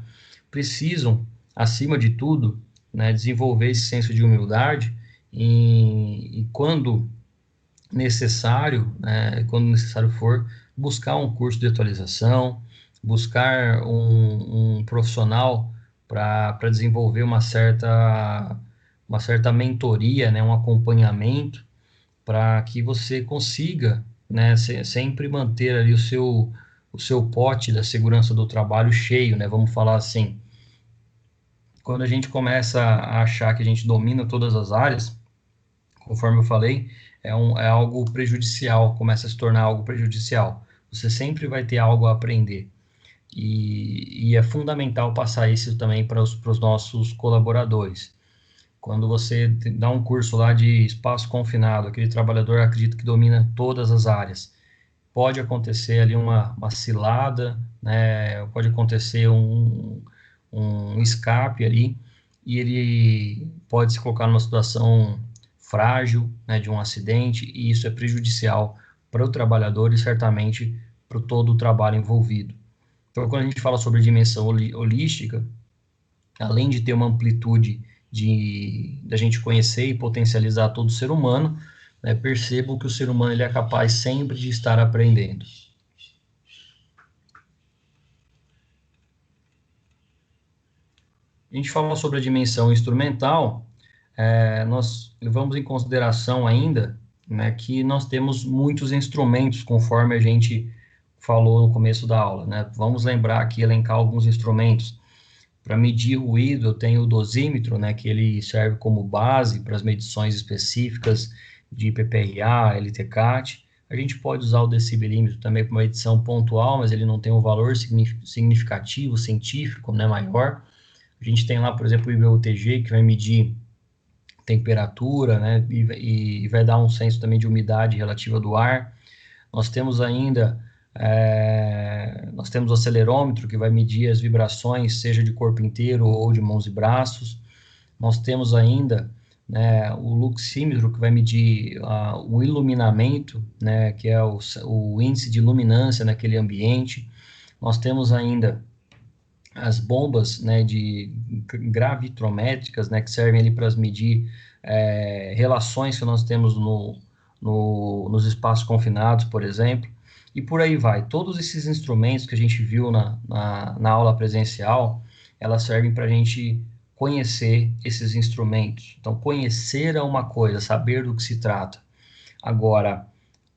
precisam, acima de tudo, né, desenvolver esse senso de humildade e quando necessário for, buscar um curso de atualização, buscar um profissional para desenvolver uma certa mentoria, né, um acompanhamento, para que você consiga, né, sempre manter ali o seu pote da segurança do trabalho cheio, né, vamos falar assim. Quando a gente começa a achar que a gente domina todas as áreas, conforme eu falei, é algo prejudicial, começa a se tornar algo prejudicial. Você sempre vai ter algo a aprender. E é fundamental passar isso também para os nossos colaboradores. Quando você dá um curso lá de espaço confinado, aquele trabalhador acredita que domina todas as áreas. Pode acontecer ali uma cilada, né? Pode acontecer um escape ali, e ele pode se colocar numa situação frágil, né, de um acidente, e isso é prejudicial para o trabalhador e certamente para todo o trabalho envolvido. Então, quando a gente fala sobre dimensão holística, além de ter uma amplitude da gente conhecer e potencializar todo ser humano, né, percebo que o ser humano ele é capaz sempre de estar aprendendo. A gente fala sobre a dimensão instrumental, nós levamos em consideração ainda, né, que nós temos muitos instrumentos, conforme a gente falou no começo da aula, né? Vamos lembrar aqui, elencar alguns instrumentos. Para medir ruído, eu tenho o dosímetro, né, que ele serve como base para as medições específicas de PPRA, LTCAT. A gente pode usar o decibelímetro também para uma medição pontual, mas ele não tem um valor significativo, científico, né, maior. A gente tem lá, por exemplo, o IBUTG, que vai medir temperatura, né, e vai dar um senso também de umidade relativa do ar. Nós temos ainda nós temos o acelerômetro, que vai medir as vibrações, seja de corpo inteiro ou de mãos e braços. Nós temos ainda, né, o luxímetro, que vai medir o iluminamento, né, que é o índice de luminância naquele ambiente. Nós temos ainda as bombas, né, de gravitrométricas, né, que servem ali para medir relações que nós temos nos espaços confinados, por exemplo, e por aí vai. Todos esses instrumentos que a gente viu na aula presencial, elas servem para a gente conhecer esses instrumentos. Então, conhecer é uma coisa, saber do que se trata. Agora,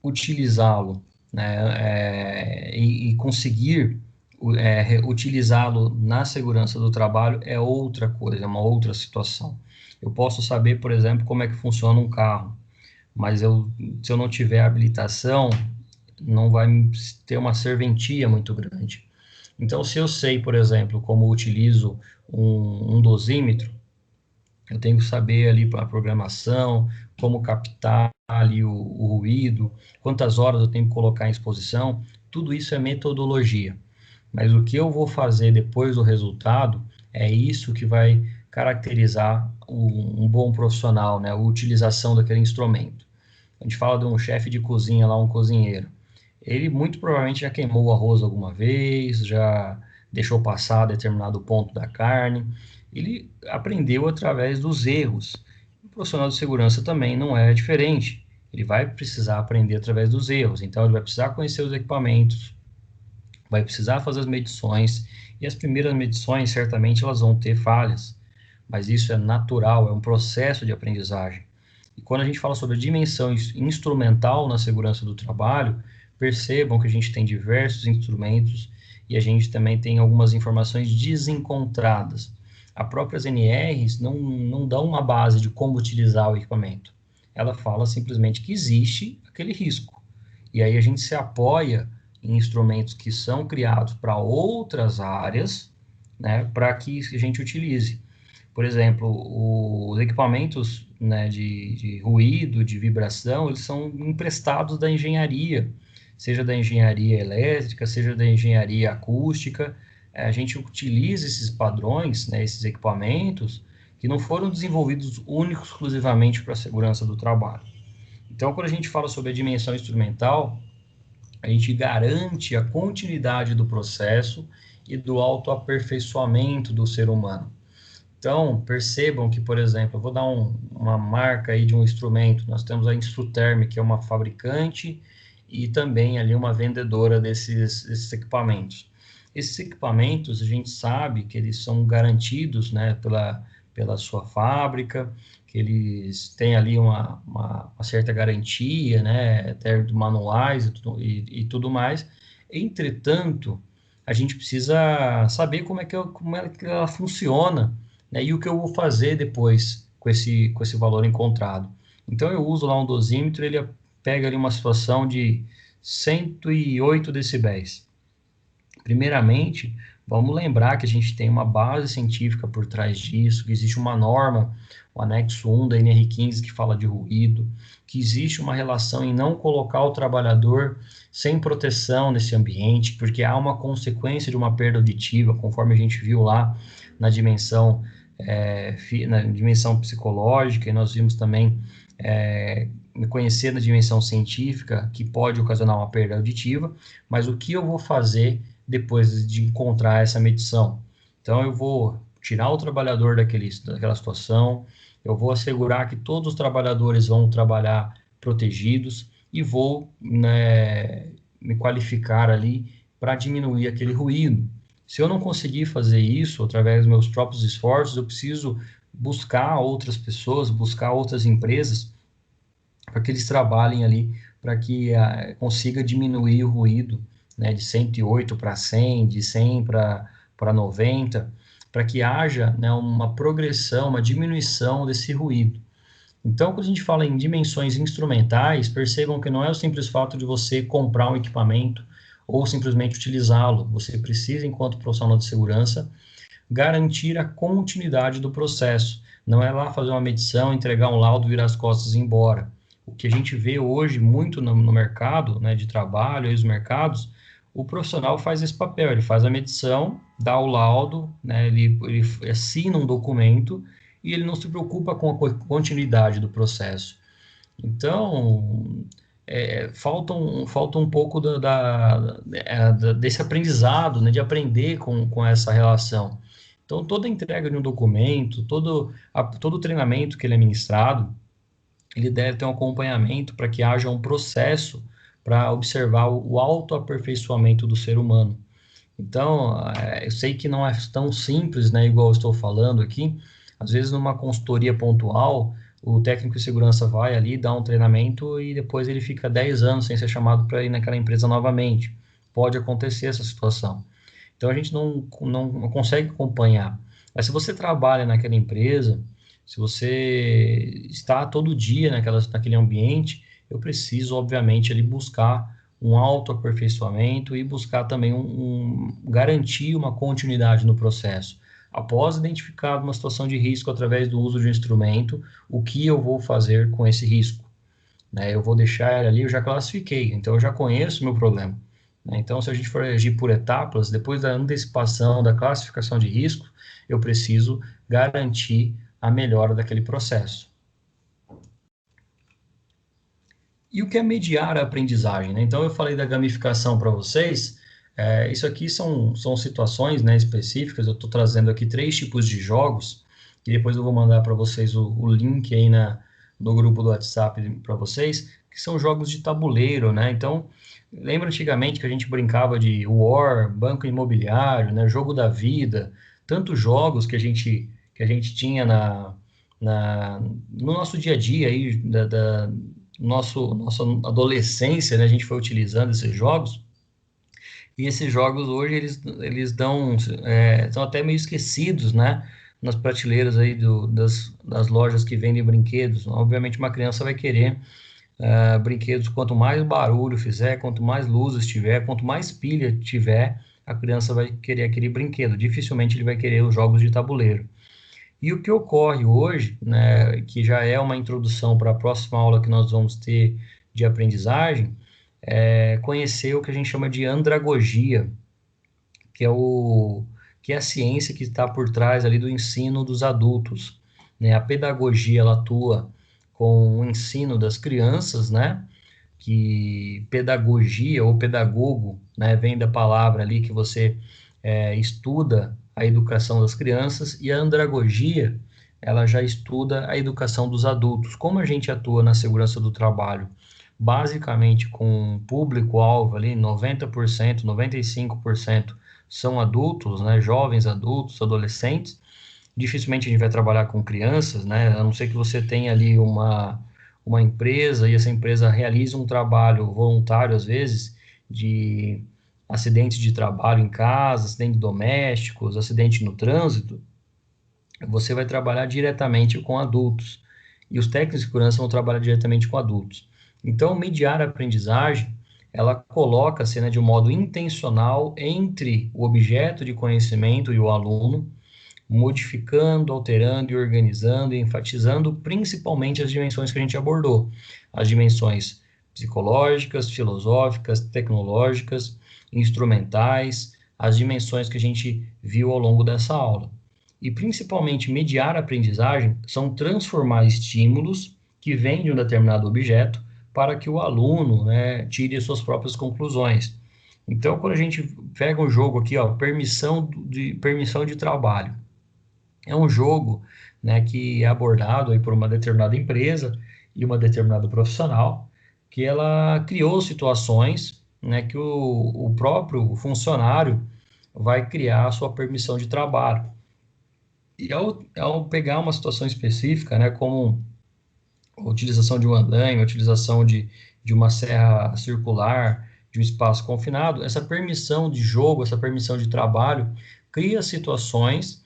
utilizá-lo, né, e conseguir utilizá-lo na segurança do trabalho é outra coisa, é uma outra situação. Eu posso saber, por exemplo, como é que funciona um carro, mas se eu não tiver habilitação, não vai ter uma serventia muito grande. Então, se eu sei, por exemplo, como utilizo um dosímetro, eu tenho que saber ali a programação, como captar ali o ruído, quantas horas eu tenho que colocar em exposição, tudo isso é metodologia. Mas o que eu vou fazer depois do resultado é isso que vai caracterizar um bom profissional, né? A utilização daquele instrumento. A gente fala de um chefe de cozinha lá, um cozinheiro. Ele muito provavelmente já queimou o arroz alguma vez, já deixou passar determinado ponto da carne. Ele aprendeu através dos erros. O profissional de segurança também não é diferente. Ele vai precisar aprender através dos erros. Então, ele vai precisar conhecer os equipamentos, vai precisar fazer as medições, e as primeiras medições certamente elas vão ter falhas, mas isso é natural, é um processo de aprendizagem. E quando a gente fala sobre a dimensão instrumental na segurança do trabalho, percebam que a gente tem diversos instrumentos e a gente também tem algumas informações desencontradas. As próprias NRs não dão uma base de como utilizar o equipamento. Ela fala simplesmente que existe aquele risco. E aí a gente se apoia em instrumentos que são criados para outras áreas, né, para que a gente utilize. Por exemplo, os equipamentos, né, de ruído, de vibração, eles são emprestados da engenharia, seja da engenharia elétrica, seja da engenharia acústica. A gente utiliza esses padrões, né, esses equipamentos, que não foram desenvolvidos únicos, exclusivamente para a segurança do trabalho. Então, quando a gente fala sobre a dimensão instrumental, a gente garante a continuidade do processo e do autoaperfeiçoamento do ser humano. Então, percebam que, por exemplo, eu vou dar uma marca aí de um instrumento, nós temos a Instruterm, que é uma fabricante, e também ali uma vendedora desses equipamentos. Esses equipamentos, a gente sabe que eles são garantidos, né, pela sua fábrica, que eles têm ali uma certa garantia, né, até manuais e tudo mais. Entretanto, a gente precisa saber como é que ela funciona, né, e o que eu vou fazer depois com esse valor encontrado. Então, eu uso lá um dosímetro, ele pega ali uma situação de 108 decibéis. Primeiramente, vamos lembrar que a gente tem uma base científica por trás disso, que existe uma norma, o anexo 1 da NR15, que fala de ruído, que existe uma relação em não colocar o trabalhador sem proteção nesse ambiente, porque há uma consequência de uma perda auditiva, conforme a gente viu lá na dimensão, na dimensão psicológica, e nós vimos também conhecer na dimensão científica que pode ocasionar uma perda auditiva, mas o que eu vou fazer depois de encontrar essa medição? Então, eu vou tirar o trabalhador daquela situação, eu vou assegurar que todos os trabalhadores vão trabalhar protegidos e vou, né, me qualificar ali para diminuir aquele ruído. Se eu não conseguir fazer isso através dos meus próprios esforços, eu preciso buscar outras pessoas, buscar outras empresas para que eles trabalhem ali, para que consiga diminuir o ruído, né, de 108 para 100, de 100 para 90, para que haja, né, uma progressão, uma diminuição desse ruído. Então, quando a gente fala em dimensões instrumentais, percebam que não é o simples fato de você comprar um equipamento ou simplesmente utilizá-lo. Você precisa, enquanto profissional de segurança, garantir a continuidade do processo. Não é lá fazer uma medição, entregar um laudo, virar as costas e ir embora. O que a gente vê hoje muito no mercado, né, de trabalho, e os mercados, o profissional faz esse papel, ele faz a medição, dá o laudo, né, ele assina um documento e ele não se preocupa com a continuidade do processo. Então, falta um pouco desse aprendizado, né, de aprender com essa relação. Então, toda entrega de um documento, todo treinamento que ele é ministrado, ele deve ter um acompanhamento para que haja um processo para observar o autoaperfeiçoamento do ser humano. Então, eu sei que não é tão simples, né, igual eu estou falando aqui. Às vezes, numa consultoria pontual, o técnico de segurança vai ali, dá um treinamento e depois ele fica 10 anos sem ser chamado para ir naquela empresa novamente. Pode acontecer essa situação. Então, a gente não consegue acompanhar. Mas se você trabalha naquela empresa, se você está todo dia naquele ambiente, eu preciso, obviamente, ali buscar um autoaperfeiçoamento e buscar também garantir uma continuidade no processo. Após identificar uma situação de risco através do uso de um instrumento, o que eu vou fazer com esse risco? Né? Eu vou deixar ele ali, eu já classifiquei, então eu já conheço o meu problema. Né? Então, se a gente for agir por etapas, depois da antecipação, da classificação de risco, eu preciso garantir a melhora daquele processo. E o que é mediar a aprendizagem? Né? Então, eu falei da gamificação para vocês. Isso aqui são situações, né, específicas. Eu estou trazendo aqui 3 tipos de jogos, e depois eu vou mandar para vocês o link aí no grupo do WhatsApp para vocês, que são jogos de tabuleiro, né? Então, lembra antigamente que a gente brincava de War, Banco Imobiliário, né, Jogo da Vida, tantos jogos que a gente tinha no nosso dia a dia aí, nossa adolescência, né, a gente foi utilizando esses jogos, e esses jogos hoje eles são até meio esquecidos, né, nas prateleiras aí das lojas que vendem brinquedos. Obviamente uma criança vai querer brinquedos, quanto mais barulho fizer, quanto mais luzes tiver, quanto mais pilha tiver, a criança vai querer aquele brinquedo. Dificilmente ele vai querer os jogos de tabuleiro. E o que ocorre hoje, né, que já é uma introdução para a próxima aula que nós vamos ter de aprendizagem, é conhecer o que a gente chama de andragogia, que é, que é a ciência que está por trás ali do ensino dos adultos. Né? A pedagogia, ela atua com o ensino das crianças, né? Que pedagogia ou pedagogo, né, vem da palavra ali que você estuda a educação das crianças, e a andragogia, ela já estuda a educação dos adultos. Como a gente atua na segurança do trabalho, basicamente com um público-alvo ali, 90%, 95% são adultos, né, jovens adultos, adolescentes. Dificilmente a gente vai trabalhar com crianças, né, a não ser que você tenha ali uma empresa e essa empresa realiza um trabalho voluntário, às vezes, de acidentes de trabalho em casa, acidentes domésticos, acidente no trânsito. Você vai trabalhar diretamente com adultos, e os técnicos de segurança vão trabalhar diretamente com adultos. Então, mediar a aprendizagem, ela coloca-se, né, de um modo intencional entre o objeto de conhecimento e o aluno, modificando, alterando e organizando e enfatizando principalmente as dimensões que a gente abordou, as dimensões psicológicas, filosóficas, tecnológicas, instrumentais, as dimensões que a gente viu ao longo dessa aula. E principalmente mediar a aprendizagem são transformar estímulos que vêm de um determinado objeto para que o aluno, né, tire as suas próprias conclusões. Então, quando a gente pega um jogo aqui, ó, permissão de trabalho, é um jogo, né, que é abordado aí por uma determinada empresa e uma determinada profissional, que ela criou situações, né, que o próprio funcionário vai criar a sua permissão de trabalho. E ao pegar uma situação específica, né, como a utilização de um andaime, a utilização de uma serra circular, de um espaço confinado, essa permissão de jogo, essa permissão de trabalho, cria situações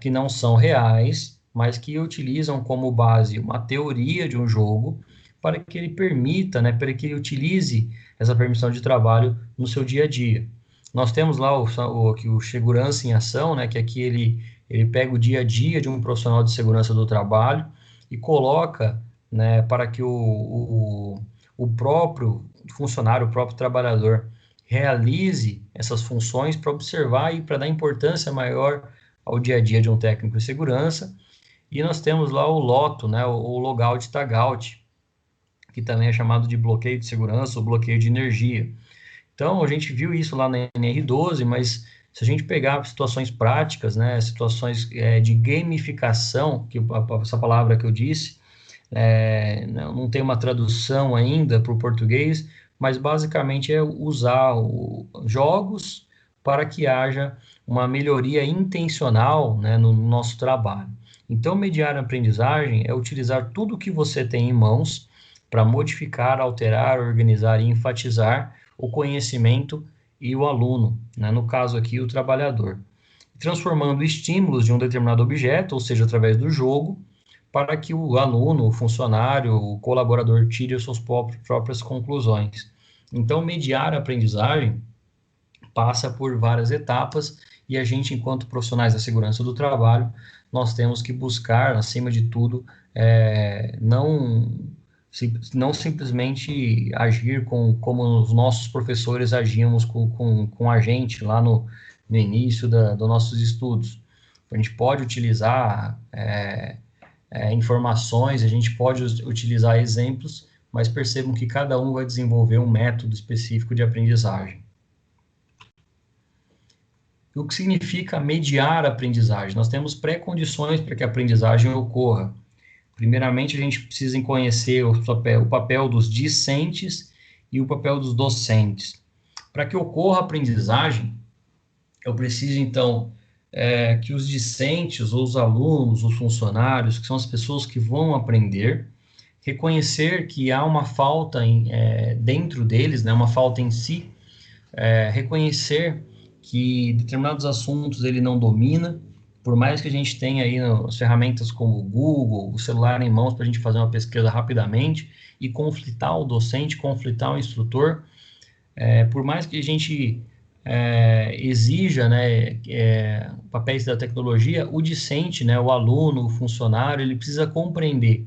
que não são reais, mas que utilizam como base uma teoria de um jogo para que ele permita, né, para que ele utilize essa permissão de trabalho no seu dia a dia. Nós temos lá o segurança em ação, né, que aqui ele pega o dia a dia de um profissional de segurança do trabalho e coloca, né, para que o próprio funcionário, o próprio trabalhador realize essas funções para observar e para dar importância maior ao dia a dia de um técnico de segurança. E nós temos lá o LOTO, né, o Logout Tagout, que também é chamado de bloqueio de segurança ou bloqueio de energia. Então, a gente viu isso lá na NR12, mas se a gente pegar situações práticas, né, situações de gamificação, que essa palavra que eu disse, não tem uma tradução ainda para o português, mas basicamente é usar jogos para que haja uma melhoria intencional, né, no nosso trabalho. Então, mediar a aprendizagem é utilizar tudo que você tem em mãos para modificar, alterar, organizar e enfatizar o conhecimento e o aluno, né, no caso aqui, o trabalhador, transformando estímulos de um determinado objeto, ou seja, através do jogo, para que o aluno, o funcionário, o colaborador tire as suas próprias conclusões. Então, mediar a aprendizagem passa por várias etapas e a gente, enquanto profissionais da segurança do trabalho, nós temos que buscar, acima de tudo, não simplesmente agir como os nossos professores agíamos com a gente lá no início dos nossos estudos. A gente pode utilizar informações, a gente pode utilizar exemplos, mas percebam que cada um vai desenvolver um método específico de aprendizagem. O que significa mediar a aprendizagem? Nós temos pré-condições para que a aprendizagem ocorra. Primeiramente, a gente precisa conhecer o papel dos discentes e o papel dos docentes. Para que ocorra a aprendizagem, eu preciso, então, que os discentes, os alunos, os funcionários, que são as pessoas que vão aprender, reconhecer que há uma falta dentro deles, né, uma falta em si, reconhecer que determinados assuntos ele não domina, por mais que a gente tenha aí as ferramentas como o Google, o celular em mãos para a gente fazer uma pesquisa rapidamente e conflitar o docente, conflitar o instrutor, por mais que a gente exija, né, papéis da tecnologia, o discente, né, o aluno, o funcionário, ele precisa compreender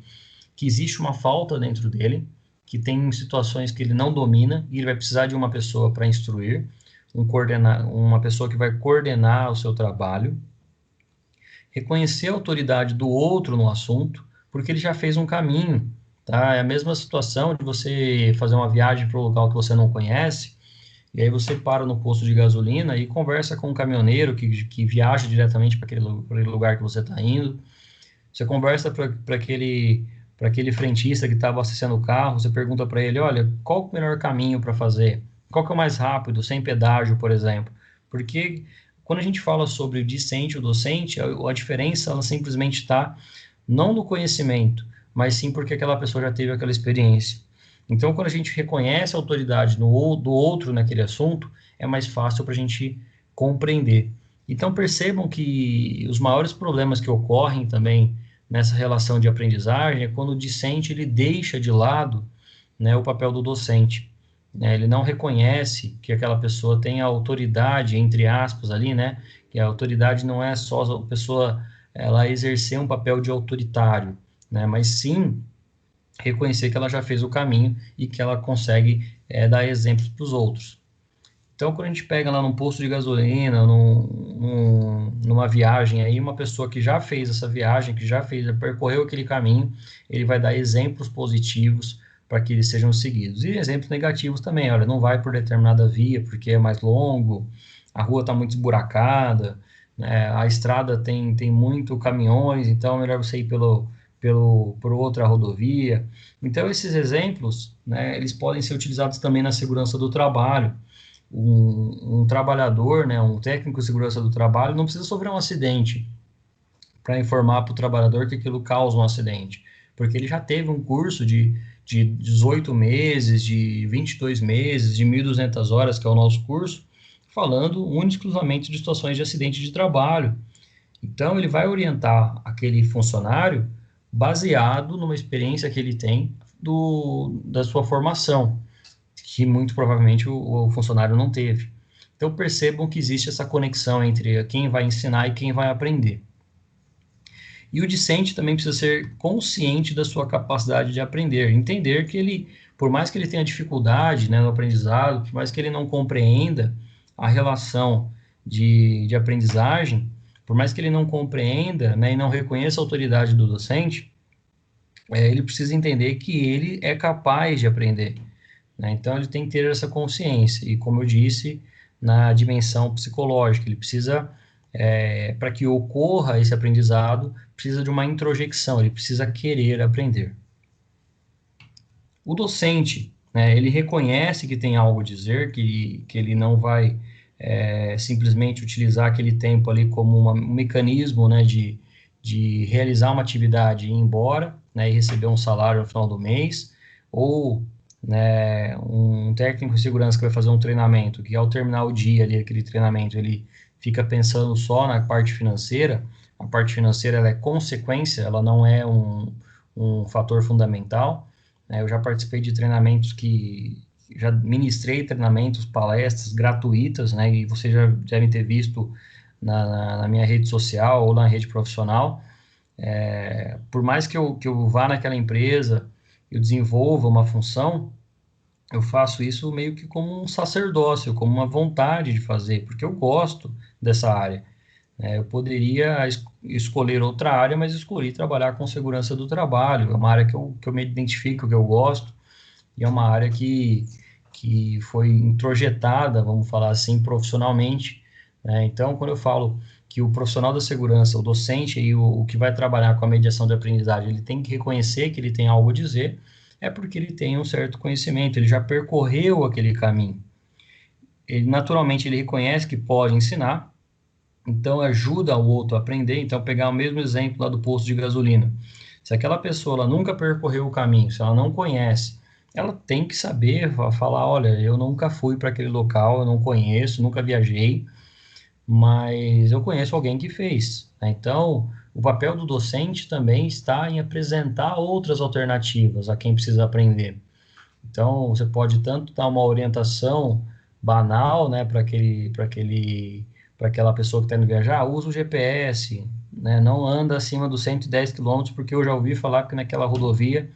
que existe uma falta dentro dele, que tem situações que ele não domina e ele vai precisar de uma pessoa para instruir, uma pessoa que vai coordenar o seu trabalho, reconhecer a autoridade do outro no assunto, porque ele já fez um caminho, tá? É a mesma situação de você fazer uma viagem para um local que você não conhece, e aí você para no posto de gasolina e conversa com um caminhoneiro que viaja diretamente para aquele lugar que você está indo, você conversa para aquele frentista que está abastecendo o carro, você pergunta para ele, olha, qual o melhor caminho para fazer? Qual que é o mais rápido, sem pedágio, por exemplo? Porque quando a gente fala sobre o discente e o docente, a diferença ela simplesmente está não no conhecimento, mas sim porque aquela pessoa já teve aquela experiência. Então, quando a gente reconhece a autoridade do outro naquele assunto, é mais fácil para a gente compreender. Então, percebam que os maiores problemas que ocorrem também nessa relação de aprendizagem é quando o discente ele deixa de lado, né, o papel do docente. Né, ele não reconhece que aquela pessoa tem a autoridade, entre aspas, ali, né? Que a autoridade não é só a pessoa ela exercer um papel de autoritário, né? Mas sim reconhecer que ela já fez o caminho e que ela consegue dar exemplos para os outros. Então, quando a gente pega lá num posto de gasolina, numa viagem aí, uma pessoa que já fez essa viagem, que já percorreu aquele caminho, ele vai dar exemplos positivos para que eles sejam seguidos. E exemplos negativos também, olha, não vai por determinada via, porque é mais longo, a rua está muito esburacada, né, a estrada tem muito caminhões, então é melhor você ir por outra rodovia. Então, esses exemplos, né, eles podem ser utilizados também na segurança do trabalho. Um trabalhador, né, um técnico de segurança do trabalho, não precisa sofrer um acidente para informar para o trabalhador que aquilo causa um acidente, porque ele já teve um curso de 18 meses, de 22 meses, de 1.200 horas, que é o nosso curso, falando única e exclusivamente de situações de acidente de trabalho. Então, ele vai orientar aquele funcionário baseado numa experiência que ele tem da sua formação, que muito provavelmente o funcionário não teve. Então, percebam que existe essa conexão entre quem vai ensinar e quem vai aprender. E o discente também precisa ser consciente da sua capacidade de aprender, entender que ele, por mais que ele tenha dificuldade, né, no aprendizado, por mais que ele não compreenda a relação de aprendizagem, por mais que ele não compreenda, né, e não reconheça a autoridade do docente, ele precisa entender que ele é capaz de aprender, né? Então, ele tem que ter essa consciência. E, como eu disse, na dimensão psicológica, ele precisa, para que ocorra esse aprendizado, precisa de uma introjecção, ele precisa querer aprender. O docente, né, ele reconhece que tem algo a dizer, que ele não vai simplesmente utilizar aquele tempo ali como um mecanismo, né, de realizar uma atividade e ir embora, né, e receber um salário no final do mês, ou, né, um técnico de segurança que vai fazer um treinamento, que ao terminar o dia ali, aquele treinamento, ele fica pensando só na parte financeira. A parte financeira ela é consequência, ela não é um fator fundamental, né? Eu já participei de treinamentos já ministrei treinamentos, palestras gratuitas, né? E vocês já devem ter visto na minha rede social ou na rede profissional. Por mais que eu vá naquela empresa, eu desenvolva uma função, eu faço isso meio que como um sacerdócio, como uma vontade de fazer, porque eu gosto dessa área. Eu poderia escolher outra área, mas escolhi trabalhar com segurança do trabalho. É uma área que eu me identifico, que eu gosto, e é uma área que foi introjetada, vamos falar assim, profissionalmente, né? Então, quando eu falo que o profissional da segurança, o docente e o que vai trabalhar com a mediação de aprendizagem, ele tem que reconhecer que ele tem algo a dizer, é porque ele tem um certo conhecimento, ele já percorreu aquele caminho. Ele, naturalmente, ele reconhece que pode ensinar, então ajuda o outro a aprender. Então, pegar o mesmo exemplo lá do posto de gasolina. Se aquela pessoa ela nunca percorreu o caminho, se ela não conhece, ela tem que saber falar, olha, eu nunca fui para aquele local, eu não conheço, nunca viajei, mas eu conheço alguém que fez, né? Então, o papel do docente também está em apresentar outras alternativas a quem precisa aprender. Então, você pode tanto dar uma orientação banal, né, para aquela pessoa que está indo viajar, usa o GPS, né, não anda acima dos 110 quilômetros, porque eu já ouvi falar que naquela rodovia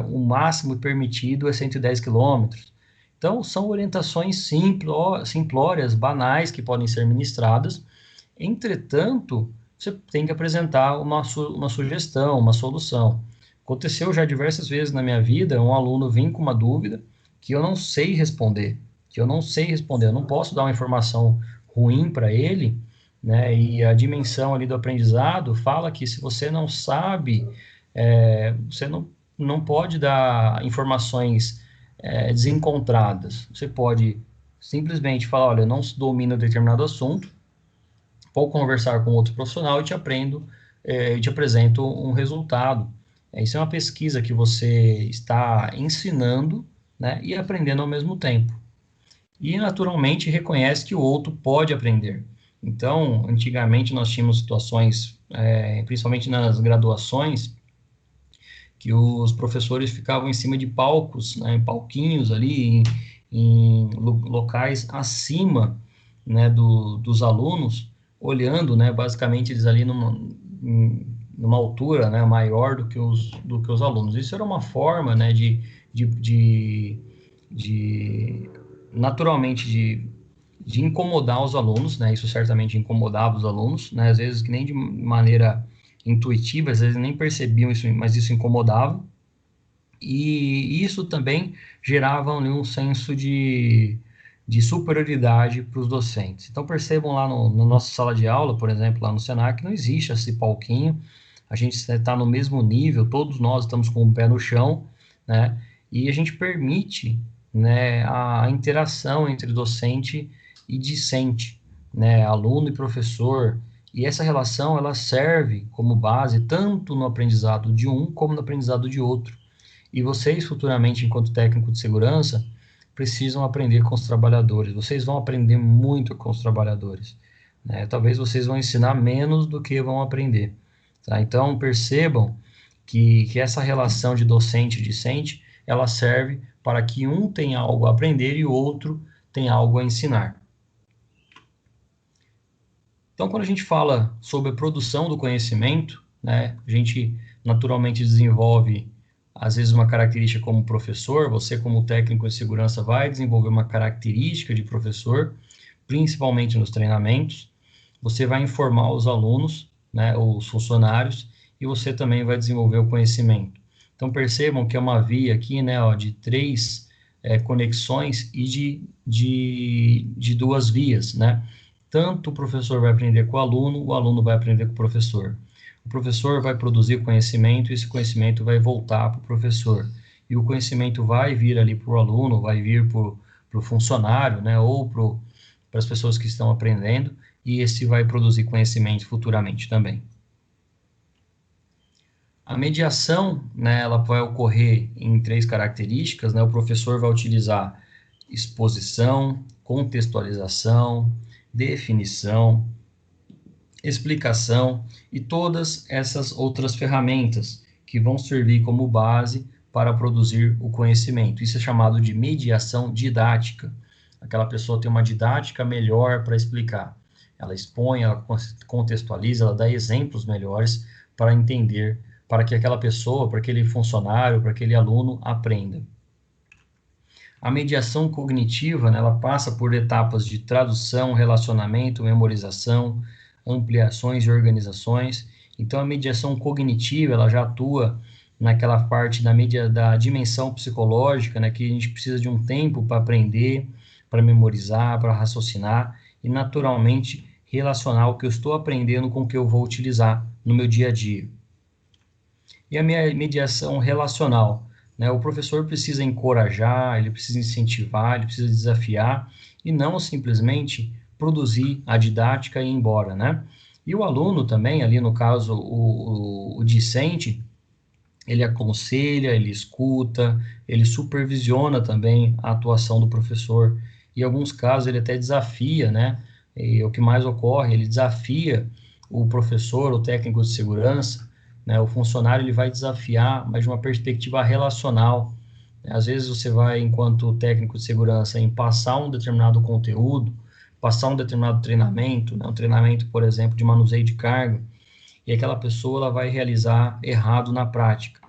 o máximo permitido é 110 quilômetros. Então, são orientações simplórias, banais, que podem ser ministradas. Entretanto, você tem que apresentar uma sugestão, uma solução. Aconteceu já diversas vezes na minha vida, um aluno vir com uma dúvida que eu não sei responder, eu não posso dar uma informação ruim para ele, né? E a dimensão ali do aprendizado fala que se você não sabe, você não pode dar informações desencontradas. Você pode simplesmente falar, olha, eu não domino determinado assunto, vou conversar com outro profissional e te apresento um resultado. Isso é uma pesquisa que você está ensinando, né, e aprendendo ao mesmo tempo. E, naturalmente, reconhece que o outro pode aprender. Então, antigamente nós tínhamos situações, principalmente nas graduações, que os professores ficavam em cima de palcos, né, palquinhos ali, em locais acima, né, dos alunos, olhando, né, basicamente eles ali numa altura, né, maior do que os alunos. Isso era uma forma, né, de, de, de naturalmente, de incomodar os alunos, né? Isso certamente incomodava os alunos, né? Às vezes que nem de maneira intuitiva, às vezes nem percebiam isso, mas isso incomodava. E isso também gerava um senso de superioridade para os docentes. Então, percebam lá no nossa sala de aula, por exemplo, lá no Senac, não existe esse palquinho, a gente está no mesmo nível, todos nós estamos com o pé no chão, né? E a gente permite, né, a interação entre docente e discente, né, aluno e professor. E essa relação, ela serve como base tanto no aprendizado de um como no aprendizado de outro. E vocês, futuramente, enquanto técnico de segurança, precisam aprender com os trabalhadores. Vocês vão aprender muito com os trabalhadores. né? Talvez vocês vão ensinar menos do que vão aprender, tá? Então, percebam que essa relação de docente e discente, ela serve para que um tenha algo a aprender e o outro tenha algo a ensinar. Então, quando a gente fala sobre a produção do conhecimento, né, a gente naturalmente desenvolve, às vezes, uma característica como professor, você, como técnico de segurança, vai desenvolver uma característica de professor, principalmente nos treinamentos. Você vai informar os alunos, né, os funcionários, e você também vai desenvolver o conhecimento. Então, percebam que é uma via aqui, né, ó, de três conexões e de duas vias, né? Tanto o professor vai aprender com o aluno vai aprender com o professor. O professor vai produzir conhecimento e esse conhecimento vai voltar para o professor. E o conhecimento vai vir ali para o aluno, vai vir para o funcionário, né, ou para as pessoas que estão aprendendo, e esse vai produzir conhecimento futuramente também. A mediação, né, ela vai ocorrer em três características, né? O professor vai utilizar exposição, contextualização, definição, explicação e todas essas outras ferramentas que vão servir como base para produzir o conhecimento. Isso é chamado de mediação didática. Aquela pessoa tem uma didática melhor para explicar. Ela expõe, ela contextualiza, ela dá exemplos melhores para entender, para que aquela pessoa, para aquele funcionário, para aquele aluno aprenda. A mediação cognitiva, né, ela passa por etapas de tradução, relacionamento, memorização, ampliações e organizações. Então, a mediação cognitiva, ela já atua naquela parte da dimensão psicológica, né, que a gente precisa de um tempo para aprender, para memorizar, para raciocinar e, naturalmente, relacionar o que eu estou aprendendo com o que eu vou utilizar no meu dia a dia. E a minha mediação relacional, né? O professor precisa encorajar, ele precisa incentivar, ele precisa desafiar e não simplesmente produzir a didática e ir embora, né? E o aluno também, ali no caso, o discente, ele aconselha, ele escuta, ele supervisiona também a atuação do professor. Em alguns casos, ele até desafia, né? E o que mais ocorre, ele desafia o professor, o técnico de segurança, né? O funcionário ele vai desafiar, mas de uma perspectiva relacional. Às vezes você vai, enquanto técnico de segurança, em passar um determinado conteúdo, passar um determinado treinamento, né? Um treinamento, por exemplo, de manuseio de carga, e aquela pessoa ela vai realizar errado na prática.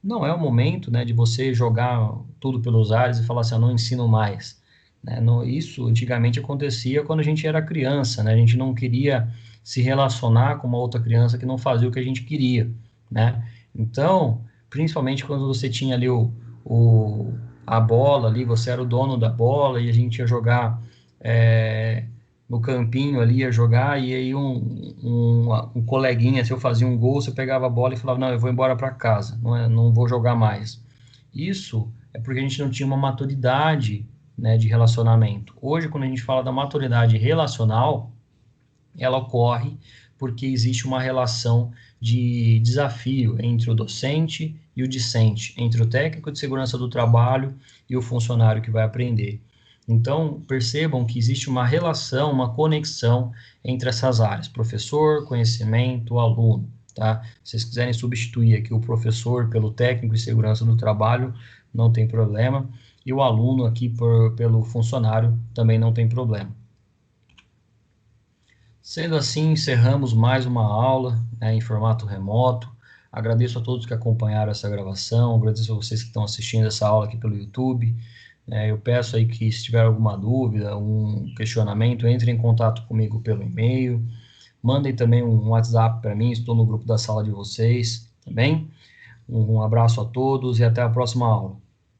Não é o momento, né, de você jogar tudo pelos ares e falar assim, eu não ensino mais. Né? Isso antigamente acontecia quando a gente era criança, né? A gente não queria se relacionar com uma outra criança que não fazia o que a gente queria, né? Então, principalmente quando você tinha ali a bola ali, você era o dono da bola e a gente ia jogar no campinho ali, ia jogar, e aí um coleguinha, se eu fazia um gol, você pegava a bola e falava, não, eu vou embora para casa, não vou jogar mais. Isso é porque a gente não tinha uma maturidade, né, de relacionamento. Hoje, quando a gente fala da maturidade relacional, ela ocorre porque existe uma relação de desafio entre o docente e o discente, entre o técnico de segurança do trabalho e o funcionário que vai aprender. Então, percebam que existe uma relação, uma conexão entre essas áreas, por conhecimento, aluno, tá? Se vocês quiserem substituir aqui o professor pelo técnico de segurança do trabalho, não tem problema, e o aluno aqui pelo funcionário também não tem problema. Sendo assim, encerramos mais uma aula, né, em formato remoto. Agradeço a todos que acompanharam essa gravação, agradeço a vocês que estão assistindo essa aula aqui pelo YouTube. Eu peço aí que, se tiver alguma dúvida, um questionamento, entre em contato comigo pelo e-mail. Mandem também um WhatsApp para mim, estou no grupo da sala de vocês, tá bem? Um abraço a todos e até a próxima aula.